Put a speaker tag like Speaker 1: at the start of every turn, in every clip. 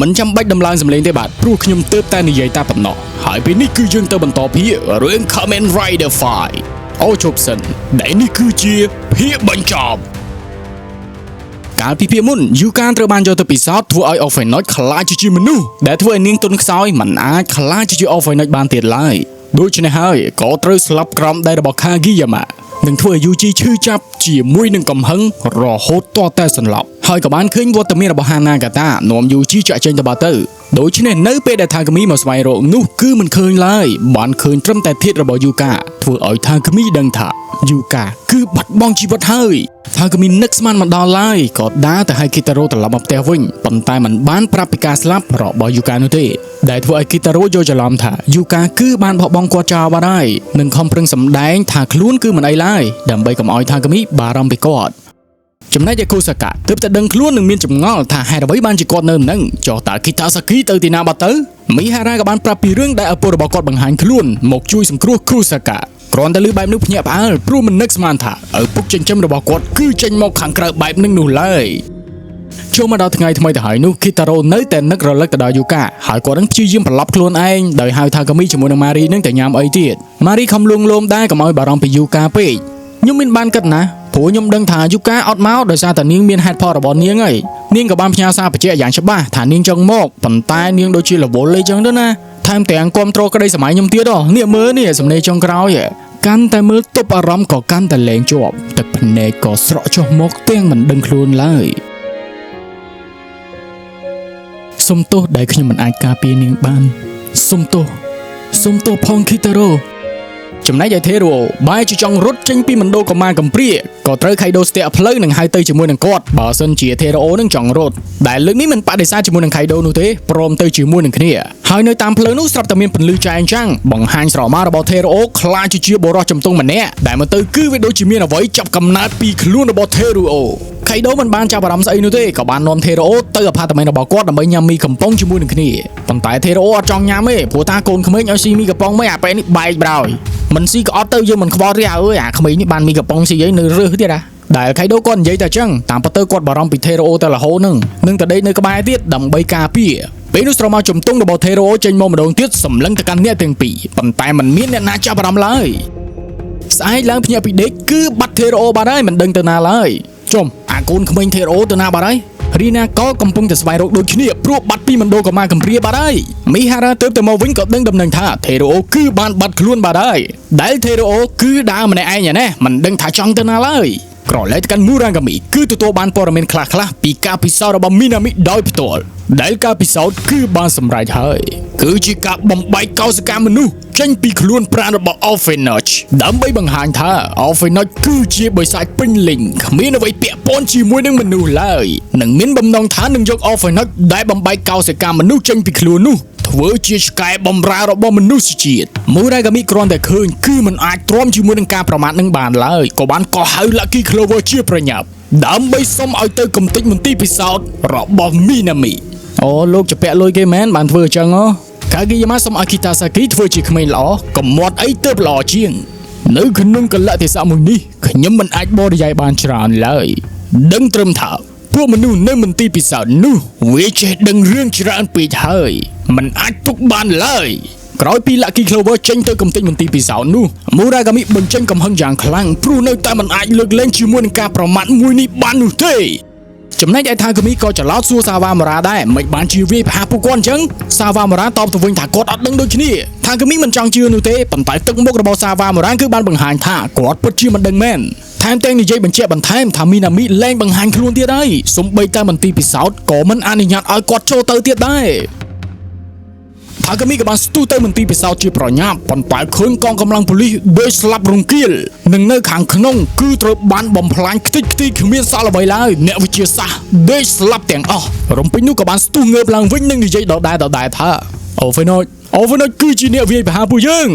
Speaker 1: មិនចាំបាច់ដំឡើងសម្លេងទេបាទព្រោះខ្ញុំទើបតែនិយាយតែប៉ុណ្ណោះហើយពេលនេះគឺយើងទៅបន្តភាគរឿង Kamen Rider 5 អូជប់សិនដែលនេះគឺជាភាគបញ្ចប់កាលពីភាគមុនយូកាត្រូវបានយកទៅពិសោធន៍ធ្វើឲ្យ Orphenoid ខ្លាចជាមនុស្សដែលធ្វើឲ្យនាងទន់ខ្សោយមិនអាចខ្លាចជា Orphenoid បានទៀតឡើយដូច្នេះហើយក៏ត្រូវស្លាប់ក្រោមដៃរបស់ Kageyama នឹងធ្វើឲ្យយូជីឈឺចាប់ជាមួយនឹងកំហឹងរហូតទាល់តែសន្លប់ហើយក៏បានឃើញវត្តមានរបស់ Hanagata នាំយូជីចាក់ចេញទៅបាត់ទៅដូច្នេះនៅពេលដែល Takumi មកស្វែងរកនោះគឺមិនឃើញឡើយបានឃើញត្រឹមតែធាតុរបស់យូកាធ្វើឲ្យ Takumi ដឹងថាយូកាគឺបាត់បង់ជីវិតហើយ Takumi នឹកស្មានមិនដល់ឡើយក៏ដើរទៅឲ្យ Kitaro ត្រឡប់មកផ្ទះវិញប៉ុន្តែมันបានប្រាប់ពីការស្លាប់របស់យូកានោះទេដែលធ្វើឲ្យ Kitaro យល់ច្រឡំថាយូកាគឺបានបោះបង់គាត់ចោលបាត់ហើយនិងខំប្រឹងសម្ដែងថាខ្លួនគឺមិនអីឡើយដើម្បីកុំឲ្យ Takumi បារម្ភពីគាត់ចំណែកឯ Kusaka ទើបតែដឹងខ្លួននឹងមានចម្ងល់ថាហេតុអ្វីបានជាគាត់នៅនឹងចុះតើ Kitasaki ទៅទីណាបាត់ទៅ Mihara ក៏បានប្រាប់ពីរឿងដែលឪពុករបស់គាត់បង្ហាញខ្លួនមកជួយសង្គ្រោះ Kusaka គ្រាន់តែឮបែបនោះភ្ញាក់ផ្អើលព្រោះមិននឹកស្មានថាឪពុកចិញ្ចឹមរបស់គាត់គឺចេញមកខាងក្រៅបែបនឹងនោះឡើយចូលមកដល់ថ្ងៃថ្មីទៅហើយនោះ Kitaro នៅតែនឹករលឹកទៅដល់យូកាហើយគាត់នឹងព្យាយាមប្រឡប់ខ្លួនឯងដោយហៅ Takumi ជាមួយនឹង Mari នឹងទៅញ៉ាំអីទៀត Mari ខំលួងលោមដែរកុំឲ្យបារម្ភពីយូកាពេកខ្ញុំមានបានគិតណាព្រោះខ្ញុំដឹងថាយូកាអត់មកដោយសារតែនាងមានហេតុផលរបស់នាងហើយនាងក៏បានផ្ញើសារបញ្ជាក់យ៉ាងច្បាស់ថានាងចង់មកប៉ុន្តែនាងដូចជារវល់អីចឹងទៅណាថែមទាំងគ្រប់គ្រងក្តីសម័យខ្ញុំទៀតនេះមើលនេះសំណេរចុងក្រោយកាន់តែមើលទប់អារម្មណ៍ក៏កាន់តែលែងជាប់ទឹកភ្នែកក៏ស្រក់ចុះមកទាំងមិនដឹងខ្លួនឡើយសុំទោសដែលខ្ញុំមិនអាចការពារនាងបានសុំទោសផង Kitaroចំណែកឯ Teruo បែរជាចង់រត់ចេញពីមណ្ឌលកុមារកំព្រាក៏ត្រូវ Kaido ស្ទាក់ផ្លូវនឹងហៅទៅជាមួយនឹងគាត់បើសិនជា Teruo នឹងចង់រត់ដែលលើកនេះមិនបដិសេធជាមួយនឹង Kaido នោះទេព្រមទៅជាមួយនឹងគ្នាហើយនៅតាមផ្លូវនោះស្រាប់តែមានពន្លឺចែងចាំងបង្ហាញស្រមោលរបស់ Teruo ខ្លាចជាបុរសចំទង់ម្នាក់ដែលមកទៅគឺវាដូចជាមានអ្វីចាប់កំណើតពីខ្លួនរបស់ Teruo Kaido មិនបានចាប់អារម្មណ៍ស្អីនោះទេក៏បាននាំ Teruo ទៅអាផាតមិនរបស់គាត់ដើម្បីញ៉ាំមីកំប៉ុងជាមួយនឹងគ្នាប៉ុន្តែ Teruo អត់ចង់ញ៉ាំទេព្រោះតាកូនក្មេងឲ្យស៊ីមីកំប៉ុងមិនអាពេលនេះបែកប្រោយមិនស៊ីក៏អត់ទៅយើងមិនខ្វល់ទេអើយអាក្មេងនេះបានមីកំប៉ុងស៊ីអីនៅរើសទៀតដែល Kaido គាត់និយាយតែអញ្ចឹងតាមពិតទៅគាត់បារម្ភពី Teruo ទៅរហូតនឹងតែដេកនៅក្បែរទៀតដើម្បីការពារពេលនោះស្រមោលជំទង់របស់ Teruo ចេញមកម្ដងទៀតសម្លឹងទៅកាន់អ្នកទាំងពីរប៉ុន្តែมันមានអ្នកណាចាប់អារម្មណ៍ឡើយស្អែកឡើងភ្ញាក់ពីដេកគឺបាត់ Teruo បាត់ហើយមិនដឹងទៅណាឡើយចុំអាកូនក្មេង Teruo ទៅណាបាត់ហើយរីណាក៏កំពុងតែស្វែងរកដូចគ្នាព្រោះបាត់ពីមណ្ឌលកុមារកំព្រាបាត់ហើយ Mihara ទើបតែមកវិញក៏ដឹងដំណឹងថា Teruo គឺបានបាត់ខ្លួនបាត់ហើយដែល Teruo គឺដើរម្នាក់ឯងណាមិនដឹងថាចង់ទៅណាឡើយក្រឡេកកាន់ Muragami គឺទទួលបានព័ត៌មានខ្លះៗពីការពិសោធន៍របស់ Minami ដោយផ្ទាល់ដែលការពិសោធន៍គឺបានសម្រេចហើយគឺជាការបំបែកកោសិកាមនុស្សចេញពីខ្លួនប្រាណរបស់ Orphenoid ដើម្បីបង្ហាញថា Orphenoid គឺជាបិសាចពេញលេញគ្មានអ្វីពាក់ព័ន្ធជាមួយនឹងមនុស្សឡើយនិងមានបំណងថានឹងយក Orphenoid ដែលបំបែកកោសិកាមនុស្សចេញពីខ្លួននោះធ្វើជាឆ្កែបំរើរបស់មនុស្សជាតិ Muragami គ្រាន់តែឃើញគឺមិនអាចទ្រាំជាមួយនឹងការប្រមាថនឹងបានឡើយក៏បានកោះហៅ Lucky Clover ជាប្រញាប់ដើម្បីសុំឲ្យទៅកំទេចមន្ទីរពិសោធន៍របស់ Minami អូលោកជាពាក់លុយគេមែនបានធ្វើអញ្ចឹងKageyama សុំឲ្យ Kitasaki ធ្វើជាក្មេងល្អកុំមាត់អីទៅល្អជាងនៅក្នុងកលៈទេសៈមួយនេះខ្ញុំមិនអាចបរិយាយបានច្រើនឡើយដឹងត្រឹមថាពួកមនុស្សនៅមន្ទីរពិសោធន៍នោះវាចេះដឹងរឿងច្រើនពេកហើយមិនអាចទុកបានឡើយក្រោយពី Lucky Clover ចេញទៅកំទេចមន្ទីរពិសោធន៍នោះ Muragami បញ្ចេញកំហឹងយ៉ាងខ្លាំងព្រោះនៅតែមិនអាចលើកលែងជាមួយនឹងការប្រមាថមួយនេះបាននោះទេចំណែកឯ Takumi ក៏ច្រឡោតសួរ Sawamura ដែរមិនបានជាវាយប្រហារពួកគាត់អញ្ចឹង Sawamura តបទៅវិញថាគាត់អត់ដឹងដូចគ្នា Takumi មិនចង់ជឿនោះទេប៉ុន្តែទឹកមុខរបស់ Sawamura គឺបានបង្ហាញថាគាត់ពិតជាមិនដឹងមែនថែមទាំងនិយាយបញ្ជាក់បន្ថែមថា Minami លែងបង្ហាញខ្លួនទៀតហើយសូម្បីតែមន្ទីរពិសោធន៍ក៏មិនអនុញ្ញាតឲ្យគាត់ចូលទៅទៀតដែរTakumi ក៏បានស្ទុះទៅមន្ទីរពិសោធន៍ជាប្រញាប់ប៉ុន្តែឃើញកងកម្លាំងប៉ូលីសដូចស្លាប់រង្គាលនិងនៅខាងក្នុងគឺត្រូវបានបំផ្លាញខ្ទេចខ្ទីគ្មានសល់អ្វីឡើយអ្នកវិទ្យាសាស្ត្រដូចស្លាប់ទាំងអស់រំពេញនោះក៏បានស្ទុះងើបឡើងវិញនិងនិយាយដដែលថា Orphenoid គឺជាអ្នកវាយប្រហារពួកយើង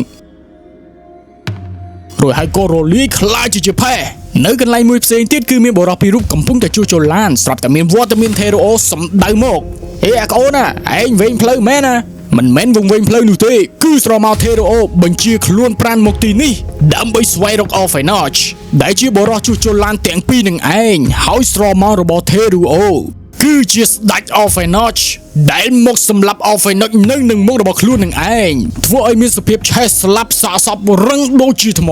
Speaker 1: រួចហើយក៏រលាយខ្លាចជាផេះនៅកន្លែងមួយផ្សេងទៀតគឺមានបុរសពីររូបកំពុងតែជួសជុលឡានស្រាប់តែមានវត្តមាន Teruo សម្ដៅមកហេអាកូនឯងវិញផ្លូវមែនណាមិនមែនវង្វេងផ្លូវនោះទេគឺស្រមោល Teruo បញ្ជាខ្លួនប្រាណមកទីនេះដើម្បីស្វែងរក Orphenoid ដែលជាបុរសជួសជុលឡានទាំងពីរនឹងឯងហើយស្រមោលរបស់ Teruo គឺជាស្ដេច Orphanage ដែលមកសម្លាប់ Orphanage នៅនឹងមុខរបស់ខ្លួននឹងឯងធ្វើឲ្យមានសភាពឆេះស្លាប់សាកសពរឹងដូចជាថ្ម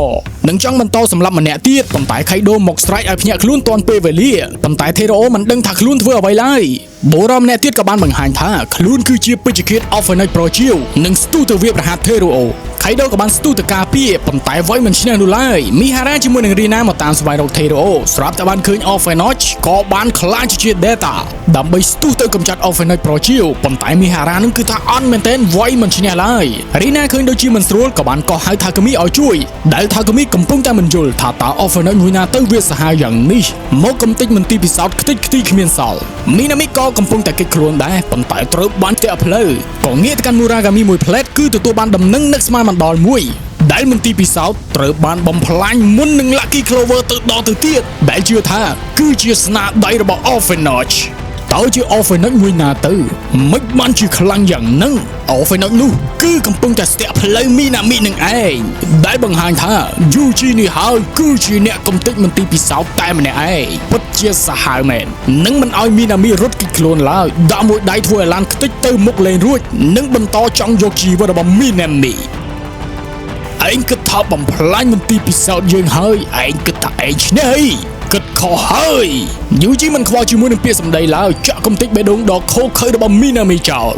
Speaker 1: នឹងចង់បន្តសម្លាប់ម្នាក់ទៀតប៉ុន្តែខៃដូមកស្រែកឲ្យភ្ញាក់ខ្លួនទាន់ពេលវេលាប៉ុន្តែថេរ៉ូមិនដឹងថាខ្លួនធ្វើអ្វីឡើយបូរ៉ាម្នាក់ទៀតក៏បានបង្ហាញថាខ្លួនគឺជាពេជ្ជឃាត Orphanage ប្រជាវនិងស្ទុះទៅវាប្រហារថេរ៉ូខៃដូក៏បានស្ទុះទៅការពារប៉ុន្តែវ៉ៃមិនឈ្នះនោះឡើយមីហារ៉ាជាមួយនឹងរីណាមកតាមស្វែងរកថេរ៉ូស្រាប់តែបានឃើញ Orphanage ក៏បានខ្លាចជា Data ដើម្បីស្ទុះទៅកម្ចាត់ Orphanage ប្រជាវប៉ុន្តែមីហារ៉ានឹងគឺថាអន់មែនទែនវ៉ៃមិនឈ្នះឡើយរីណាឃើញដូចជាមិនស្រួលក៏បានកោះហៅថាកាមីឲ្យជួយដែលថាកាមីកំពុងតែមិនយល់ថាតើ Orphanage មួយណាទៅវាសាហាវយ៉ាងនេះមកកំតិចមន្ទីរពិសោធន៍ខ្ទេចខ្ទីគ្មានសល់មីណាមីក៏កំពុងតែគេចខ្លួនដែរប៉ុន្តែត្រូវបានផ្ទះផ្លូវក៏ងាកទៅកាន់មូរ៉ាកាមីមួយផ្លែតគឺទទួលបានដំណឹងនឹកស្មានមិនដល់មួយដែលមន្ទីរពិសោធន៍ត្រូវបានបំផ្លាញមុននឹង Lucky Clover ទៅដល់ទៅទៀតដែលជឿថាគឺជាស្នាដៃរបស់ Orphanage តើជា Orphanage មួយណាទៅមិនបានជាខ្លាំងយ៉ាងហ្នឹង Orphanage នោះគឺកំពុងតែស្ទាក់ផ្លូវមីណាមីនឹងឯងដែលបង្ហាញថា Yuji នេះហើយគឺជាអ្នកកំទេចមន្ទីរពិសោធន៍តែម្នាក់ឯងពិតជាសាហាវមែននឹងមិនឲ្យមីណាមីរត់គេចខ្លួនឡើយដាក់មួយដៃធ្វើឲ្យឡានខ្ទេចទៅមុខលេងរួចនិងបន្តចង់យកជីវិតរបស់មីណាមីឯងគិតថាបំផ្លាញមន្ទីរពិសោធន៍យើងហើយឯងគិតថាឯងឈ្នះអីគិតខុសហើយយូជីមិនខ្វល់ជាមួយនឹងពាក្យសម្ដីឡើយចាក់កំទេចបេះដូងដ៏ខូខើរបស់មីណាមីចោល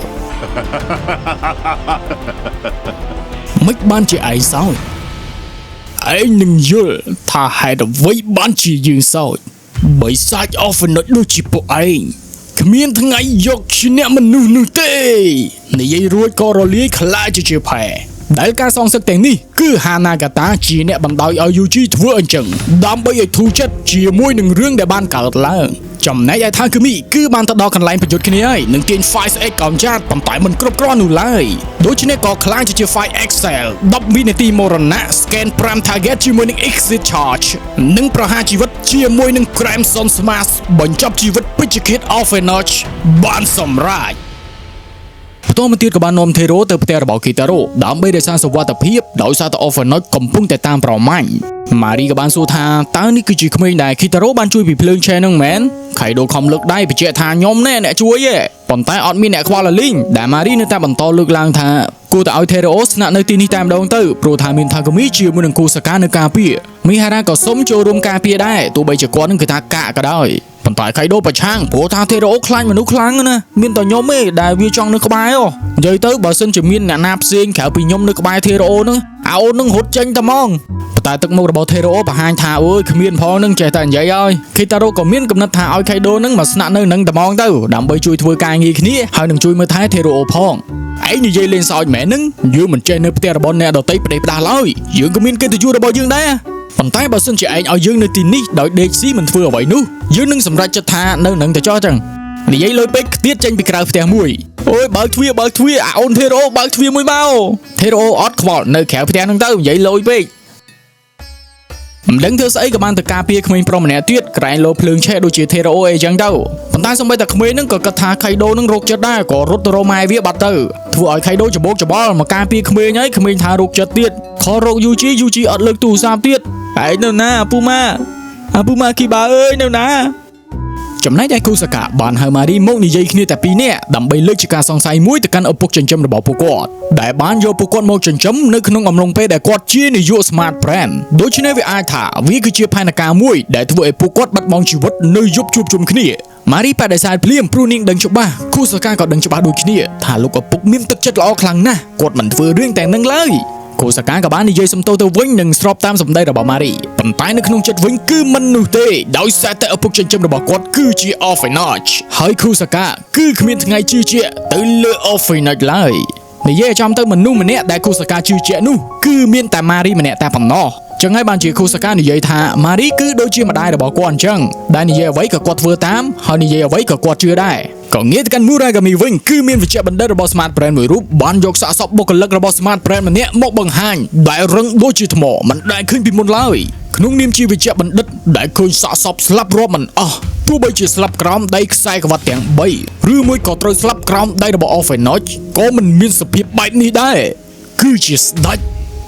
Speaker 1: មិនបានជាឯងសោចឯងនឹងយល់ថាហេតុអ្វីបានជាយើងសោចបិសាច Orphanage ដូចជាពួកឯងគ្មានថ្ងៃយកឈ្នះមនុស្សនោះទេនិយាយរួចក៏រលាយខ្លាចជាផែដែលការសងសឹកទាំងនេះគឺហាណាកាតាជាអ្នកបណ្ដោយឲ្យយូជីធ្វើអញ្ចឹងដើម្បីឲ្យធូរចិត្តជាមួយនឹងរឿងដែលបានកើតឡើងចំណែកឯថាគីមីគឺបានទៅដល់កន្លែងប្រយុទ្ធគ្នាហើយនឹងទាញ File X កោំចាត់ប៉ុន្តែមិនគ្រប់គ្រាន់នោះឡើយដូច្នេះក៏ខ្លាចជា File Excel 10វិនាទីមរណៈ Scan Prime Target ជាមួយនឹង Exit Charge និងប្រហារជីវិតជាមួយនឹង Crimson Smash បញ្ចប់ជីវិតពេជ្ជឃាត Orphanage បានសម្រេចបន្ទាប់មកទៀតក៏បាននាំថេរ៉ូទៅផ្ទះរបស់គីតារ៉ូដើម្បីរក្សាសុវត្ថិភាពដោយសារតែ Orphanage កំពុងតែតាមប្រមាញ់ម៉ារីក៏បានសួរថាតើនេះគឺជាក្មេងដែលគីតារ៉ូបានជួយពីភ្លើងឆេះនឹងមែនខៃដូខំលើកដៃបញ្ជាក់ថាខ្ញុំណែអ្នកជួយទេប៉ុន្តែអត់មានអ្នកខ្វល់លីងដែលម៉ារីនៅតែបន្តលើកឡើងថាគួរតែឲ្យថេរ៉ូស្នាក់នៅទីនេះតែម្ដងទៅព្រោះថាមានថាកាមីជាមួយនឹងគូសកានៅការពារមីហារ៉ាក៏សុំចូលរួមការពារដែរទោះបីជាគាត់នឹងគឺថាកាកក៏ដោយប៉ុន្តែខៃដូប្រឆាំងព្រោះថាថេរ៉ូខ្លាចមនុស្សខ្លាំងណាមានតែខ្ញុំទេដែលវាចង់នៅក្បែរនិយាយទៅបើសិនជាមានអ្នកណាផ្សេងក្រៅពីខ្ញុំនៅក្បែរថេរ៉ូហ្នឹងអូននឹងរត់ចេញតែហ្មងតែទឹកមុខរបស់ថេរ៉ូបង្ហាញថាអូយគ្មានផងនឹងចេះតែនិយាយហើយគីតារ៉ូក៏មានកំណត់ថាឲ្យខៃដូនឹងមកស្នាក់នៅនឹងតែហ្មងទៅដើម្បីជួយធ្វើការងារគ្នាហើយនឹងជួយមើលថែថេរ៉ូផងឯងនិយាយលេងសើចមែនហ្នឹងយើងមិនចេះនៅផ្ទះរបស់អ្នកដទៃផ្ដេសផ្ដាស់ឡើយយើងក៏មានកិត្តិយសរបស់យើងដែរប៉ុន្តែបើសិនជាឯងឲ្យយើងនៅទីនេះដោយដេកស៊ីមិនធ្វើអ្វីនោះយើងនឹងសម្រេចចិត្តថានៅនឹងទៅចោះចឹងនិយាយលុយពេកខ្ទៀតចេញពីក្រៅផ្ទះមួយអូយបើកទ្វារអូនថេរ៉ូបើកទ្វារមួយមកថេរ៉ូអត់ខ្វល់នៅក្រៅផ្ទះហ្នឹងទៅនិយាយលុយពេកមិនដឹងធ្វើស្អីក៏បានទៅការពារក្មេងប្រុសម្នាក់ទៀតក្រែងលោភ្លើងឆេះដូចជាថេរ៉ូអីចឹងទៅប៉ុន្តែសូម្បីតែក្មេងហ្នឹងក៏គិតថាខៃដូនឹងរោគចិត្តដែរក៏រត់ទៅរកម៉ែវាបាត់ទៅធ្វើឲ្យខៃដូច្បោកច្បល់មកការពារក្មេងហើយក្មេងថារោគចិត្តទៀតខលរោគយូជីអត់លើកទូរស័ព្ទទៀតឯងនៅណាអាពូម៉ាគីបាអើយនៅណាចំណែកឯគូសកាបានហៅម៉ារីមកនិយាយគ្នាតែពីរនាក់ដើម្បីលើកជាការសង្ស័យមួយទៅកាន់ឪពុកចិញ្ចឹមរបស់ពួកគាត់ដែលបានយកពួកគាត់មកចិញ្ចឹមនៅក្នុងអំឡុងពេលដែលគាត់ជានាយក Smart Brand ដូច្នេះវាអាចថាវាគឺជាផែនការមួយដែលធ្វើឲ្យពួកគាត់បាត់បង់ជីវិតនៅយប់ជួបជុំគ្នាម៉ារីបដិសេធភ្លាមព្រោះនាងដឹងច្បាស់គូសកាក៏ដឹងច្បាស់ដូចគ្នាថាលោកឪពុកមានទឹកចិត្តល្អខ្លាំងណាស់គាត់មិនធ្វើរឿងទាំងនឹងឡើយគូសកាក៏បាននិយាយសំទោសទៅវិញនិងស្របតាមសម្ដីរបស់ម៉ារីប៉ុន្តែនៅក្នុងចិត្តវិញគឺមិននោះទេដោយសារតែឪពុកចិញ្ចឹមរបស់គាត់គឺជា Orphanage ហើយគូសកាគឺគ្មានថ្ងៃជឿជាក់ទៅលើ Orphanage ឡើយនិយាយចំទៅមនុស្សម្នាក់ដែលគូសកាជឿជាក់នោះគឺមានតែម៉ារីម្នាក់តែប៉ុណ្ណោះចឹងហើយបានជាគូសកានិយាយថាម៉ារីគឺដូចជាម្ដាយរបស់គាត់អញ្ចឹងដែលនិយាយអ្វីក៏គាត់ធ្វើតាមហើយនិយាយអ្វីក៏គាត់ជឿដែរក៏ងាកទៅកាន់មូរ៉ាកាមីវិញគឺមានវិជ្ជបណ្ឌិតរបស់ Smart Brand មួយរូបបានយកសាកសពបុគ្គលិករបស់ Smart Brand ម្នាក់មកបង្ហាញដែលរឹងដូចជាថ្មមិនដែលឃើញពីមុនឡើយក្នុងនាមជាវិជ្ជបណ្ឌិតដែលឃើញសាកសពស្លាប់រាប់មិនអស់ទោះបីជាស្លាប់ក្រោមដៃខ្សែក្រវ៉ាត់ទាំង3ឬមួយក៏ត្រូវស្លាប់ក្រោមដៃរបស់ Orphanage ក៏មិនមានសភាពបែបនេះដែរគឺជាស្ដេច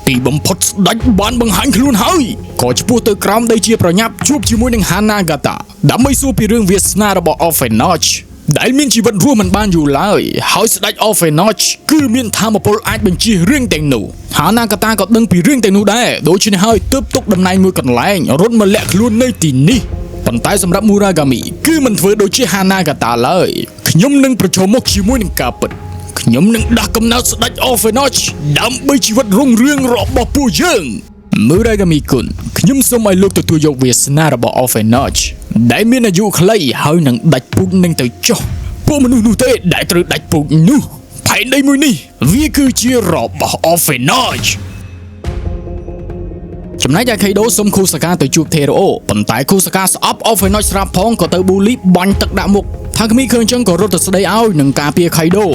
Speaker 1: ទីបំផុតស្ដេចបានបង្ហាញខ្លួនហើយក៏ឆ្ពោះទៅក្រោមដីជាប្រញាប់ជួបជាមួយនឹង Hanagata ដើម្បីសួរពីរឿងវាសនារបស់ Orphanage ដែលមានជីវិតរស់មិនបានយូរឡើយហើយស្ដេច Orphanage គឺមានធម៌ពលអាចបញ្ជារឿងទាំងនោះហាណាកាតាក៏ដឹងពីរឿងទាំងនោះដែរដូច្នេះហើយទើបទុកតំណែងមួយកន្លែងរត់មកលាក់ខ្លួននៅទីនេះប៉ុន្តែសម្រាប់ Muragami គឺមិនធ្វើដូចជា Hanagata ឡើយខ្ញុំនឹងប្រឈមមុខជាមួយនឹងការពិតខ្ញុំនឹងដាស់កំណើតស្ដេច Orphanage ដើម្បីជីវិតរុងរឿងរបស់ពួកយើង Muragami គុណខ្ញុំសូមឲ្យលោកទទួលយកវាសនារបស់ Orphanage ដែលមានអាយុខ្លីហើយនឹងដាច់ពូជនឹងទៅចុះពួកមនុស្សនោះទេដែលត្រូវដាច់ពូជនោះផែនដីមួយនេះវាគឺជារបស់ Orphanage ចំណែកឯ Kaido សុំ Kusaka ទៅជួប Teruo ប៉ុន្តែ Kusaka ស្អប់ Orphanage ស្រាប់ផងក៏ទៅ bully បាញ់ទឹកដាក់មុខ Takumi ឃើញចឹងក៏រត់ទៅស្ដីឲ្យនឹងការពារ Kaido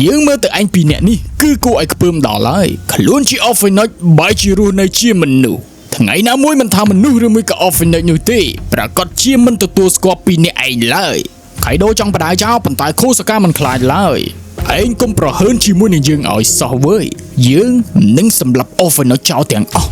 Speaker 1: យើងមើលទៅឯងពីរនាក់នេះគឺគួរឲ្យខ្ពើមដល់ហើយខ្លួនជា Orphanage បែរជារស់នៅជាមនុស្សថ្ងៃណាមួយមិនថាមនុស្សឬមួយក៏ Orphanage នោះទេប្រកាសជាមិនទទួលស្គាល់ពីអ្នកឯងឡើយ Kaido ចង់បដាចោលប៉ុន្តែ Kusaka មិនខ្លាចឡើយឯងកុំប្រហើនជាមួយនឹងយើងឲ្យសោះវើយយើងនឹងសម្លាប់ Orphanage ចោលទាំងអស់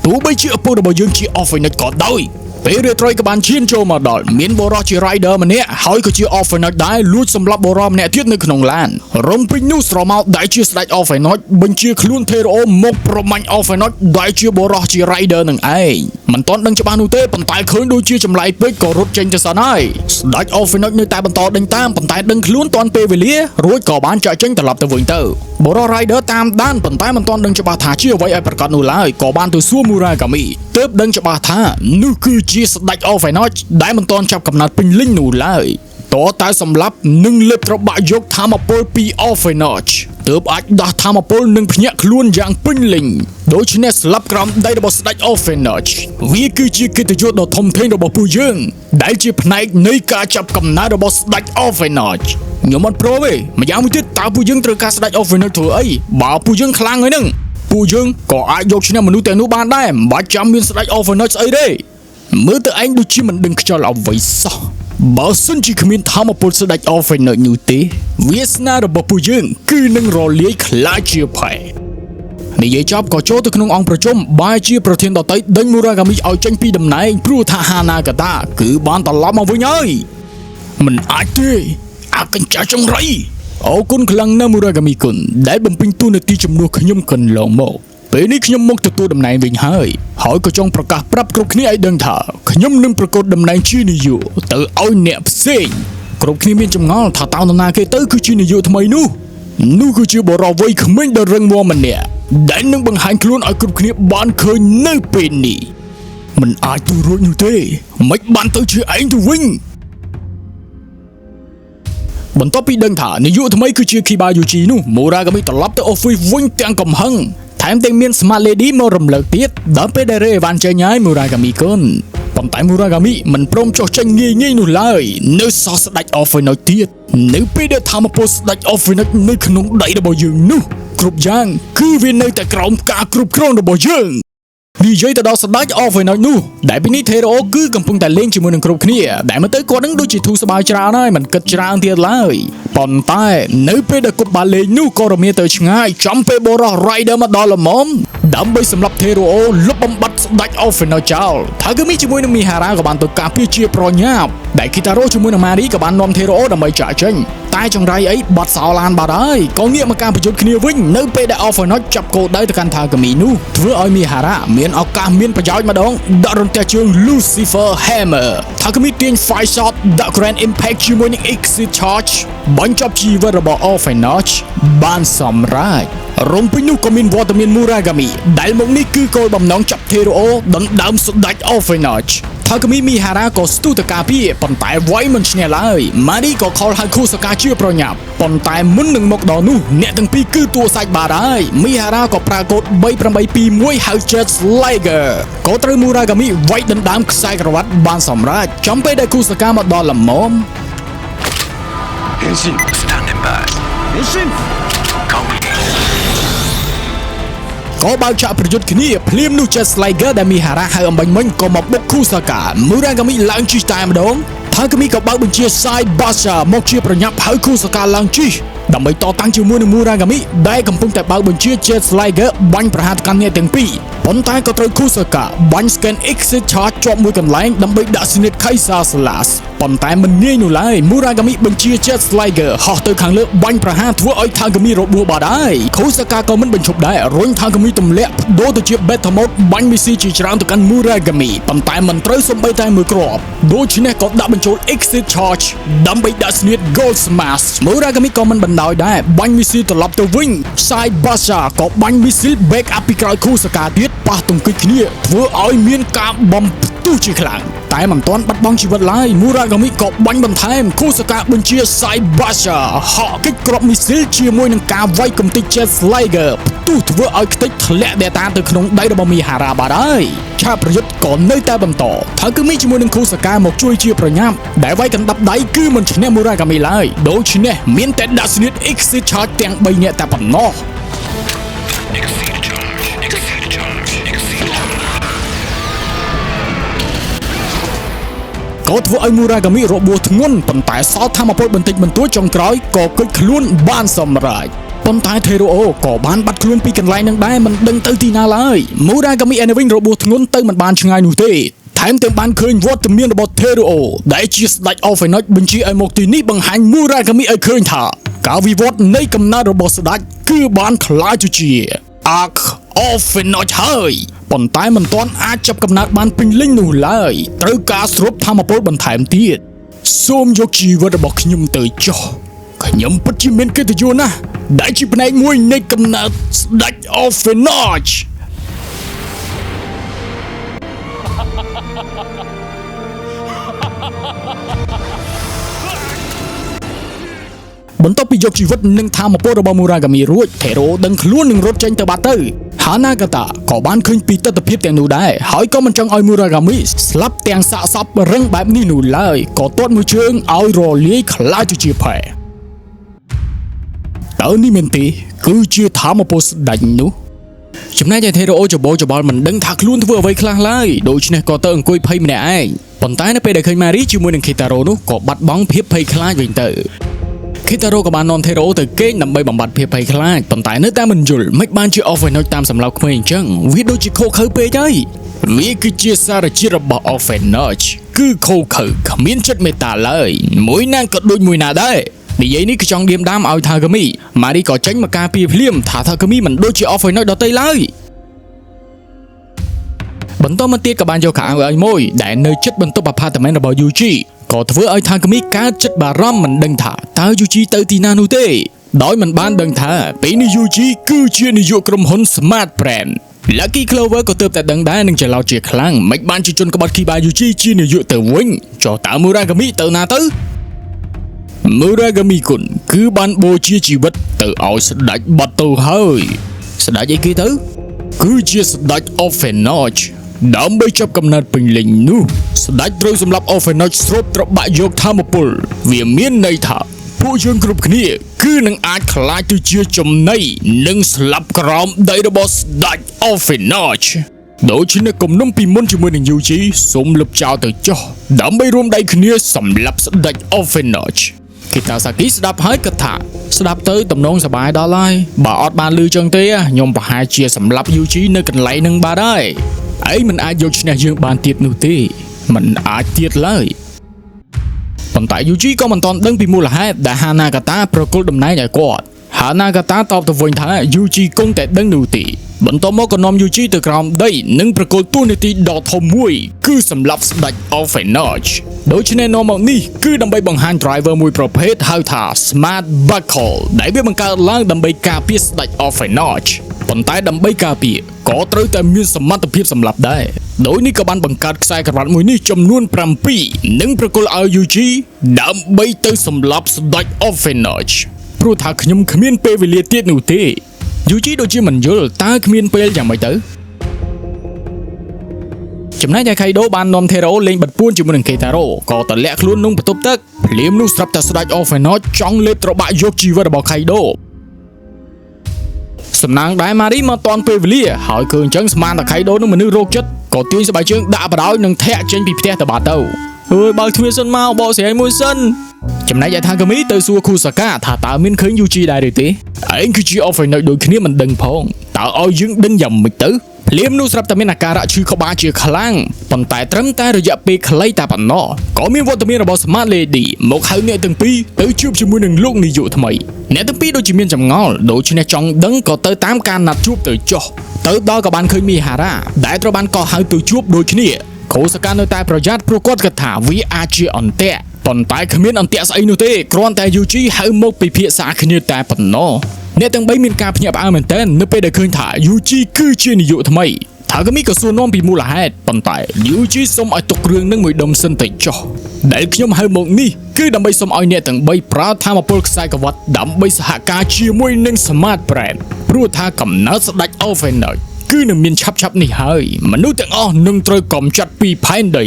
Speaker 1: ទោះបីជាឪពុករបស់យើងជា Orphanage ក៏ដោយពេលរាត្រីក៏បានឈានចូលមកដល់មានបរិសុទ្ធជា Rider ម្នាក់ហើយក៏ជា Orphanage ដែរលួចសម្លាប់បរិសុទ្ធម្នាក់ទៀតនៅក្នុងឡានរំពេញនោះស្រមោលដែលជាស្ដេច Orphanage បញ្ជាខ្លួន Teruo មកប្រមាញ់ Orphanage ដែលជាបរិសុទ្ធជា Rider នឹងឯងមិនទាន់ដឹងច្បាស់នោះទេប៉ុន្តែឃើញដូចជាចម្លែកពេកក៏រត់ចេញទៅសិនហើយស្ដេច Orphanage នៅតែបន្តដេញតាមប៉ុន្តែដឹងខ្លួនទាន់ពេលវេលារួចក៏បានចាក់ចេញត្រឡប់ទៅវិញទៅបរិសុទ្ធ Rider តាមដានប៉ុន្តែមិនទាន់ដឹងច្បាស់ថាជាអ្វីឲ្យប្រកាសនោះឡើយក៏បានទៅសួរ Muragami ទើបដឹងច្បាស់ថានោះគឺជាស្ដេច Orphanage ដែលមិនទាន់ចាប់កំណត់ពេញលេញនោះឡើយតើតែសម្លាប់នឹងលេបត្របាក់យកធម៌ពលពី Orphanage ទើបអាចដោះធម៌ពលនឹងភ្ញាក់ខ្លួនយ៉ាងពេញលេញដូច្នេះស្លាប់ក្រោមដៃរបស់ស្ដេច Orphanage វាគឺជាកិត្តិយសដ៏ធំធេងរបស់ពួកយើងដែលជាផ្នែកនៃការចាប់កំណើតរបស់ស្ដេច Orphanage ខ្ញុំអត់ព្រមទេម្យ៉ាងមួយទៀតតើពួកយើងត្រូវការស្ដេច Orphanage ធ្វើអីបើពួកយើងខ្លាំងហើយនឹងពួកយើងក៏អាចយកឈ្នះមនុស្សទាំងនោះបានដែរមិនបាច់ចាំមានស្ដេច Orphanage ស្អីទេមើលទៅឯងដូចជាមិនដឹងខ្យល់អ្វីសោះបើសិនជាគ្មានធម៌ពលស្ដេច Orphanage នោះទេវាសនារបស់ពួកយើងគឺនឹងរលាយខ្លាចជាផែនិយាយចប់ក៏ចូលទៅក្នុងអង្គប្រជុំបែរជាប្រធានដតីដេញ Muragami ឲ្យចេញពីតំណែងព្រោះថា Hanagata គឺបានត្រឡប់មកវិញហើយមិនអាចទេអាកញ្ចាស់ចង្រៃអរគុណខ្លាំងណាស់ Muragami គុណដែលបំពេញតួនាទីជំនួសខ្ញុំកន្លងមកពេលនេះខ្ញុំមកទទួលតំណែងវិញហើយក៏ចង់ប្រកាសប្រាប់គ្រប់គ្នាឲ្យដឹងថាខ្ញុំនឹងប្រកាសតំណែងជានាយកទៅឲ្យអ្នកផ្សេងគ្រប់គ្នាមានចម្ងល់ថាតើនរណាគេទៅគឺជានាយកថ្មីនោះគឺជាបរិវ័យក្មេងដ៏រឹងមាំម្នាក់ដែលនឹងបង្ហាញខ្លួនឲ្យគ្រប់គ្នាបានឃើញនៅពេលនេះមិនអាចទៅរួចនោះទេមិនបានទៅជាឯងទៅវិញបន្ទាប់ពីដឹងថានាយកថ្មីគឺជា Kibayuchi នោះ Muragami ត្រឡប់ទៅ office វិញទាំងកំហឹងថែមទាំងមាន Smart Lady មករំលឹកទៀតដល់ពេលដែល Revan ចេញហើយ Muragami គុណប៉ុន្តែ Muragami មិនព្រមចុះចេញងាយៗនោះឡើយនៅសោះស្ដេច Orphanage ទៀតនៅពេលដែលធម៌ពលស្ដេច Orphanage នៅក្នុងដៃរបស់យើងនោះគ្រប់យ៉ាងគឺវានៅតែក្រោមការគ្រប់គ្រងរបស់យើងនិយាយទៅដល់ស្ដេច Orphanage នោះដែលពីនេះ Teruo គឺកំពុងតែលេងជាមួយនឹងគ្រប់គ្នាដែលមើលទៅគាត់នឹងដូចជាធូរស្បើយច្រើនហើយមិនគិតច្រើនទៀតឡើយប៉ុន្តែនៅពេលដែលគាត់បានលេងនោះក៏រមាទៅឆ្ងាយចំពេលបរិសុទ្ធ Rider មកដល់ល្មមដើម្បីសម្រាប់ Teruo លុបបំបាត់ស្ដេច Orphanage ចោល Takumi ជាមួយនឹង Mihara ក៏បានទៅការពារជាប្រញាប់ដែល Kitaro ជាមួយនឹង Mari ក៏បាននាំ Teruo ដើម្បីចាក់ចេញតែចង្រៃអីបាត់សោឡានបាត់ហើយក៏ងាកមកការប្រយុទ្ធគ្នាវិញនៅពេលដែល Orphanage ចាប់គោលដៅទៅកាន់ Takumi នោះធ្វើឲ្យ Mihara មានឱកាសមានប្រយោជន៍ម្ដងដាក់រន្ទះជើង Lucifer Hammer Takumi ទាញ Fire Shot ដាក់ Grand Impact ជាមួយនឹង Exit Charge បញ្ចប់ជីវិតរបស់ Orphanage បានសម្រេចរំពេញនោះក៏មានវត្តមាន Muragami ដែលមកនេះគឺគោលបំណងចាប់ Teruo ដណ្ដើមស្ដេច Orphanage Takumi Mihara ក៏ស្ទុះទៅការពារប៉ុន្តែវាយមិនឈ្នះឡើយ Mari ក៏ខលហៅ Kusaka ជាប្រញាប់ប៉ុន្តែមុននឹងមកដល់នោះអ្នកទាំងពីរគឺតួសាច់បាត់ហើយ Mihara ក៏ប្រើកូដ3821ហៅ Jet Slayer ក៏ត្រូវ Muragami វាយដណ្ដើមខ្សែក្រវ៉ាត់បានសម្រេចចំពេលដែល Kusaka មកដល់ល្មមក៏បើកឆាកប្រយុទ្ធគ្នាភ្លាមនោះ Jet Slayer ដែល Mihara ហៅអំបញ្ញមិញក៏មកបុក Kusaka Muragami ឡើងជិះតែម្ដង Takumi ក៏បើកបញ្ជា Side Basher មកជាប្រញាប់ហៅ Kusaka ឡើងជិះដើម្បីតតាំងជាមួយនឹង Muragami ដែលកំពុងតែបើកបញ្ជា Jet Slayer បាញ់ប្រហារទៅកាន់អ្នកទាំងពីរ ប៉ុន្តែក៏ត្រូវគូសាកាបាញ់ scan exit charge ជាប់មួយកន្លែងដើម្បីដាក់សនិត Kaiser Slash ប៉ុន្តែមិនងាយនោះឡើយ Muragami បញ្ជា Jet Sliger ហោះទៅខាងលើបាញ់ប្រហារធ្វើឲ្យ Takumi របួសបាត់ហើយ Kusaka ក៏មិនបញ្ឈប់ដែររុញ Takumi ទម្លាក់ដូរទៅជា Battle Mode បាញ់មីស៊ីជាច្រើនទៅកាន់ Muragami ប៉ុន្តែមិនត្រូវសូម្បីតែមួយគ្រាប់ដូច្នេះក៏ដាក់បញ្ចូល exit charge ដើម្បីដាក់សនិត Gold Smash Muragami ក៏មិនបណ្ដោយដែរបាញ់មីស៊ីត្រឡប់ទៅវិញ Side Basha ក៏បាញ់មីស៊ី back up ពីក្រោយ Kusaka ទៀតប៉ះទង្គិចគ្នាធ្វើឲ្យមានការបំផ្ទុះជាខ្លាំងតែមិនទាន់បាត់បង់ជីវិតឡើយ Muragami ក៏បាញ់បន្ថែម Kusaka បញ្ជា Side Basha ហក់កិច្ចគ្រាប់មីស៊ីលជាមួយនឹងការវាយកំទេច Jet Sliger ផ្ទុះធ្វើឲ្យខ្ទេចធ្លាក់ Data ទៅក្នុងដៃរបស់ Mihara បាត់ហើយឆាប្រយុទ្ធក៏នៅតែបន្តថាគឺមានជាមួយនឹង Kusaka មកជួយជាប្រញាប់ដែលវាយកណ្ដាប់ដៃគឺមិនឈ្នះ Muragami ឡើយដូច្នេះមានតែដាក់សនិត Exit Charge ទាំង3នាក់តែប៉ុណ្ណោះក៏ធ្វើឲ្យ Muragami របួសធ្ងន់ប៉ុន្តែសល់ថាមពលបន្តិចបន្តួចចុងក្រោយក៏គេចខ្លួនបានសម្រេចប៉ុន្តែ Teruo ក៏បានបាត់ខ្លួនពីកន្លែងនឹងដែរមិនដឹងទៅទីណាឡើយ Muragami ឯនេះវិញរបួសធ្ងន់ទៅមិនបានឆ្ងាយនោះទេថែមទាំងបានឃើញវត្តមានរបស់ Teruo ដែលជាស្ដេច Orphanage បញ្ជាឲ្យមកទីនេះបង្ហាញ Muragami ឲ្យឃើញថាការវិវត្តនៃកំណើតរបស់ស្ដេចគឺបានក្លាយទៅជា Arc Orphanage ហើយប៉ុន្តែមិនទាន់អាចចាប់កំណើតបានពេញលេញនោះឡើយត្រូវការស្រូបធម្មពលបន្ថែមទៀតសូមយកជីវិតរបស់ខ្ញុំទៅចុះខ្ញុំពិតជាមានកិត្តិយសណាស់ដែលជាផ្នែកមួយនៃកំណើតស្ដេច Orphanage បន្ទាប់ពីយកជីវិតនិងធម្មពលរបស់ Muragami រួច Teruo ដឹងខ្លួននឹងរត់ចេញទៅបាត់ទៅ Hanagata ក៏បានឃើញពីទស្សនវិជ្ជាទាំងនោះដែរហើយក៏មិនចង់ឲ្យ Muragami ស្លាប់ទាំងសាកសពរឹងបែបនេះនោះឡើយក៏ទាត់មួយជើងឲ្យរលាយខ្លាចទៅជាផែតើនេះមែនទេគឺជាធម្មពលស្ដេចនោះចំណែកឯ Teruo ច្បោច្បល់មិនដឹងថាខ្លួនធ្វើអ្វីខ្លះឡើយដូច្នេះក៏ទៅអង្គុយភ័យម្នាក់ឯងប៉ុន្តែនៅពេលដែលឃើញ Mari ជាមួយនឹង Kitaro នោះក៏បាត់បង់ភាពភ័យខ្លាចវិញទៅ Kitaro ក៏បាននាំ Teruo ទៅគេងដើម្បីបំបត្តិភាពភ័យខ្លាចប៉ុន្តែនៅតែមិនយល់មិនបានជា Orphanage តាមសម្លោកក្មេងអញ្ចឹងវាដូចជាខូខើពេកហើយវាគឺជាសារជាតិរបស់ Orphanage គឺខូខើគ្មានចិត្តមេត្តាឡើយមួយណាក៏ដូចមួយណាដែរនិយាយនេះគឺចង់ឌៀមដាមឲ្យ Takumi Mari ក៏ចេញមកការពារភ្លាមថា Takumi មិនដូចជា Orphanage ដទៃឡើយបន្តមកទៀតក៏បានយកខោអាវឲ្យមួយដែលនៅជិតបន្ទប់ apartment របស់ Yuji ក៏ធ្វើឲ្យ Takumi កើតចិត្តបារម្ភមិនដឹងថាតើ Yuji ទៅទីណានោះទេដោយមិនបានដឹងថាពេលនេះ Yuji គឺជានាយកក្រុមហ៊ុន Smart Brand Lucky Clover ក៏ទើបតែដឹងដែរនឹងច្រឡោតជាខ្លាំងមិនបានជាជនក្បត់ Kiba Yuji ជានាយកទៅវិញចុះតើ Muragami ទៅណាទៅ Muragami គុណគឺបានបូជាជីវិតទៅឲ្យស្ដេចបាត់ទៅហើយស្ដេចអីគេទៅគឺជាស្ដេច Orphanage ដើម្បីចាប់កំណើតពេញលេញនោះស្ដេចត្រូវសម្លាប់ Orphanage ស្រូបត្របាក់យកធម្មពលវាមានន័យថាពួកយើងគ្រប់គ្នាគឺនឹងអាចខ្លាចទៅជាចំណីនិងស្លាប់ក្រោមដីរបស់ស្ដេច Orphanage ដូច្នេះគំនុំពីមុនជាមួយនឹង Yuji សូមលុបចោលទៅចុះដើម្បីរួមដៃគ្នាសម្លាប់ស្ដេច Orphanage Kitasaki ស្ដាប់ហើយគិតថាស្ដាប់ទៅតំណងសប្បាយដល់ហើយបើអត់បានលឺចឹងទេខ្ញុំប្រហែលជាសម្លាប់ Yuji នៅកន្លែងនឹងបាត់ហើយឯងមិនអាចយកឈ្នះយើងបានទៀតនោះទេមិនអាចទៀតឡើយប៉ុន្តែ Yuji ក៏មិនទាន់ដឹងពីមូលហេតុដែល Hanagata ប្រគល់តំណែងឲ្យគាត់ Hanagata តបទៅវិញថា Yuji គង់តែដឹងនោះទេបន្ទាប់មកក៏នាំ Yuji ទៅក្រោមដីនិងប្រគល់តួនាទីដ៏ធំមួយគឺសម្រាប់ស្ដេច Orphanage ដូច្នេះនាំមកនេះគឺដើម្បីបង្ហាញ driver មួយប្រភេទហៅថា Smart Buckle ដែលវាបង្កើតឡើងដើម្បីការពារស្ដេច Orphanage ប៉ុន្តែដើម្បីការពារក៏ត្រូវតែមានសមត្ថភាពសម្រាប់ដែរដោយនេះក៏បានបង្កើតខ្សែក្រវ៉ាត់មួយនេះចំនួន7និងប្រគល់ឲ្យ Yuji ដើម្បីទៅសម្លាប់ស្ដេច Orphanage ព្រោះថាខ្ញុំគ្មានពេលវេលាទៀតនោះទេ Yuji ដូចជាមិនយល់តើគ្មានពេលយ៉ាងម៉េចទៅចំណែកឯ Kaido បាននាំ Teruo លេងបិទពួនជាមួយនឹង Kitaro ក៏ទម្លាក់ខ្លួនក្នុងបន្ទប់ទឹកភ្លាមនោះស្រាប់តែស្ដេច Orphanage ចង់លេបត្របាក់យកជីវិតរបស់ Kaido សំណាងដែរ Mari មកតាន់ពេលវេលាហើយឃើញអញ្ចឹងស្មានតែ Kaido នឹងមនុស្សរោគចិត្តក៏ទាញស្បែកជើងដាក់បដ ாய் នឹងធាក់ចេញពីផ្ទះទៅបាត់ទៅអើយបើកទ្វារសិនមកបកស្រាយមួយសិនចំណែកឯ Takumi ទៅសួរ Kusaka ថាតើមានឃើញ Yuji ដែរឬទេឯងគឺជា Orphanage ដូចគ្នាមិនដឹងផងតើឲ្យយើងដឹងយ៉ាងម៉េចទៅ ភ្លាមនោះស្រាប់តែមានអាការៈឈឺក្បាលជាខ្លាំងប៉ុន្តែត្រឹមតែរយៈពេលខ្លីតែប៉ុណ្ណោះក៏មានវត្តមានរបស់ Smart Lady មកហៅអ្នកទាំងពីរទៅជួបជាមួយនឹងលោកនាយកថ្មីអ្នកទាំងពីរដូចជាមានចម្ងល់ដូច្នេះចង់ដឹងក៏ទៅតាមការណាត់ជួបទៅចុះទៅដល់ក៏បានឃើញមីហារ៉ាដែលត្រូវបានកោះហៅទៅជួបដូចគ្នាកូសកានៅតែប្រយ័ត្នព្រោះគាត់គិតថាវាអាចជាអន្ទាក់ប៉ុន្តែគ្មានអន្ទាក់ស្អីនោះទេគ្រាន់តែយូជីហៅមកពិភាក្សាគ្នាតែប៉ុណ្ណោះអ្នកទាំងបីមានការភ្ញាក់ផ្អើលមែនទែននៅពេលដែលឃើញថាយូជីគឺជានាយកថ្មីថាក៏មីក៏សួរនាំពីមូលហេតុប៉ុន្តែយូជីសុំឲ្យទុករឿងនឹងមួយដុំសិនទៅចុះដែលខ្ញុំហៅមកនេះគឺដើម្បីសុំឲ្យអ្នកទាំងបីប្រើធម៌ពលខ្សែក្រវ៉ាត់ដើម្បីសហការជាមួយនឹង Smart Brand ព្រោះថាកំណើតស្ដេច Orphanage គឺនឹងមានឆាប់នេះហើយមនុស្សទាំងអស់នឹងត្រូវកំចាត់ពីផែនដី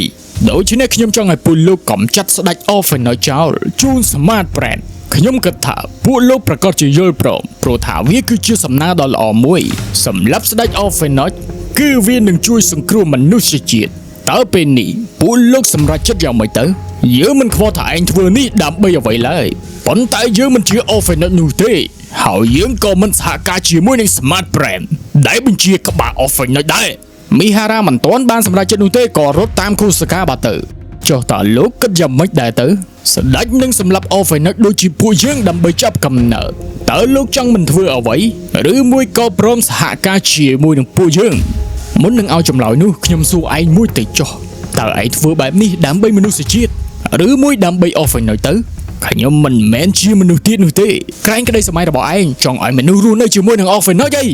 Speaker 1: ដូច្នេះខ្ញុំចង់ឲ្យពួកលោកកំចាត់ស្ដេច Orphanage ចោលជូន Smart Brand ខ្ញុំគិតថាពួកលោកប្រកាសជាយល់ព្រមព្រោះថាវាគឺជាសំណើដ៏ល្អមួយសម្រាប់ស្ដេច Orphanage គឺវានឹងជួយសង្គ្រោះមនុស្សជាតិតើពេលនេះពួកលោកសម្រេចចិត្តយ៉ាងម៉េចទៅយើងមិនខ្វល់ថាឯងធ្វើនេះដើម្បីអ្វីឡើយប៉ុន្តែយើងមិនជា Orphanage នោះទេហើយយើងក៏មិនសហការជាមួយនឹង Smart Brand ដែលបញ្ជាក្បាល Orphanage ដែរមីហារ៉ាមិនទាន់បានសម្រេចចិត្តនោះទេក៏រត់តាមគូសកាបាទៅចុះតើលោកគិតយ៉ាងម៉េចដែរទៅស្ដេចនឹងសម្លាប់ Orphanage ដូចជាពួកយើងដើម្បីចាប់កំណើតតើលោកចង់មិនធ្វើអ្វីឬមួយក៏ព្រមសហការជាមួយនឹងពួកយើងមុននឹងឲ្យចម្លើយនោះខ្ញុំសួរឯងមួយទៅចុះតើឯងធ្វើបែបនេះដើម្បីមនុស្សជាតិឬមួយដើម្បី Orphanage ទៅខ្ញុំមិនមែនជាមនុស្សទៀតនោះទេក្រែងក្តីសម័យរបស់ឯងចង់ឲ្យមនុស្សរស់នៅជាមួយនឹង Orphanage អី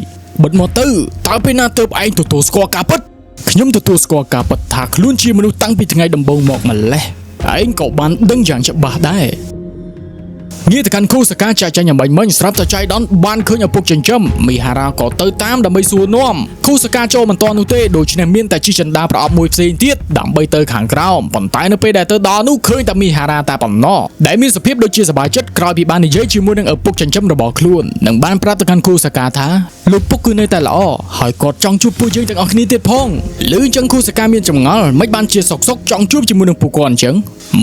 Speaker 1: បិទមកទៅតើពេលណាទើបឯងទទួលស្គាល់ការពិតខ្ញុំទទួលស្គាល់ការពិតថាខ្លួនជាមនុស្សតាំងពីថ្ងៃដំបូងមកម្លេះឯងក៏បានដឹងយ៉ាងច្បាស់ដែរងារទៅកាន់គូសកាចាចាញ់អំបញ្ញស្រាប់តែចៃដន្យបានឃើញឪពុកចិញ្ចឹមមីហារ៉ាក៏ទៅតាមដើម្បីសួរនាំគូសកាចូលមិនទាន់នោះទេដូច្នេះមានតែជិះចិន្តាប្រអប់មួយផ្សេងទៀតដើម្បីទៅខាងក្រោមប៉ុន្តែនៅពេលដែលទៅដល់នោះឃើញតែមីហារ៉ាតែប៉ុណ្ណោះដែលមានសភាពដូចជាសប្បាយចិត្តក្រោយពីបាននិយាយជាមួយនឹងឪពុកចិញ្ចឹមរបស់ខ្លួននិងបានប្រាប់ទៅកាន់គូសកាថាលោកពុកគឺនៅតែល្អហើយគាត់ចង់ជួបពួកយើងទាំងអស់គ្នាទៀតផងឮអញ្ចឹងគូសកាមានចម្ងល់មិនបានជាសុកចង់ជួបជាមួយនឹងពួកគាត់អញ្ចឹង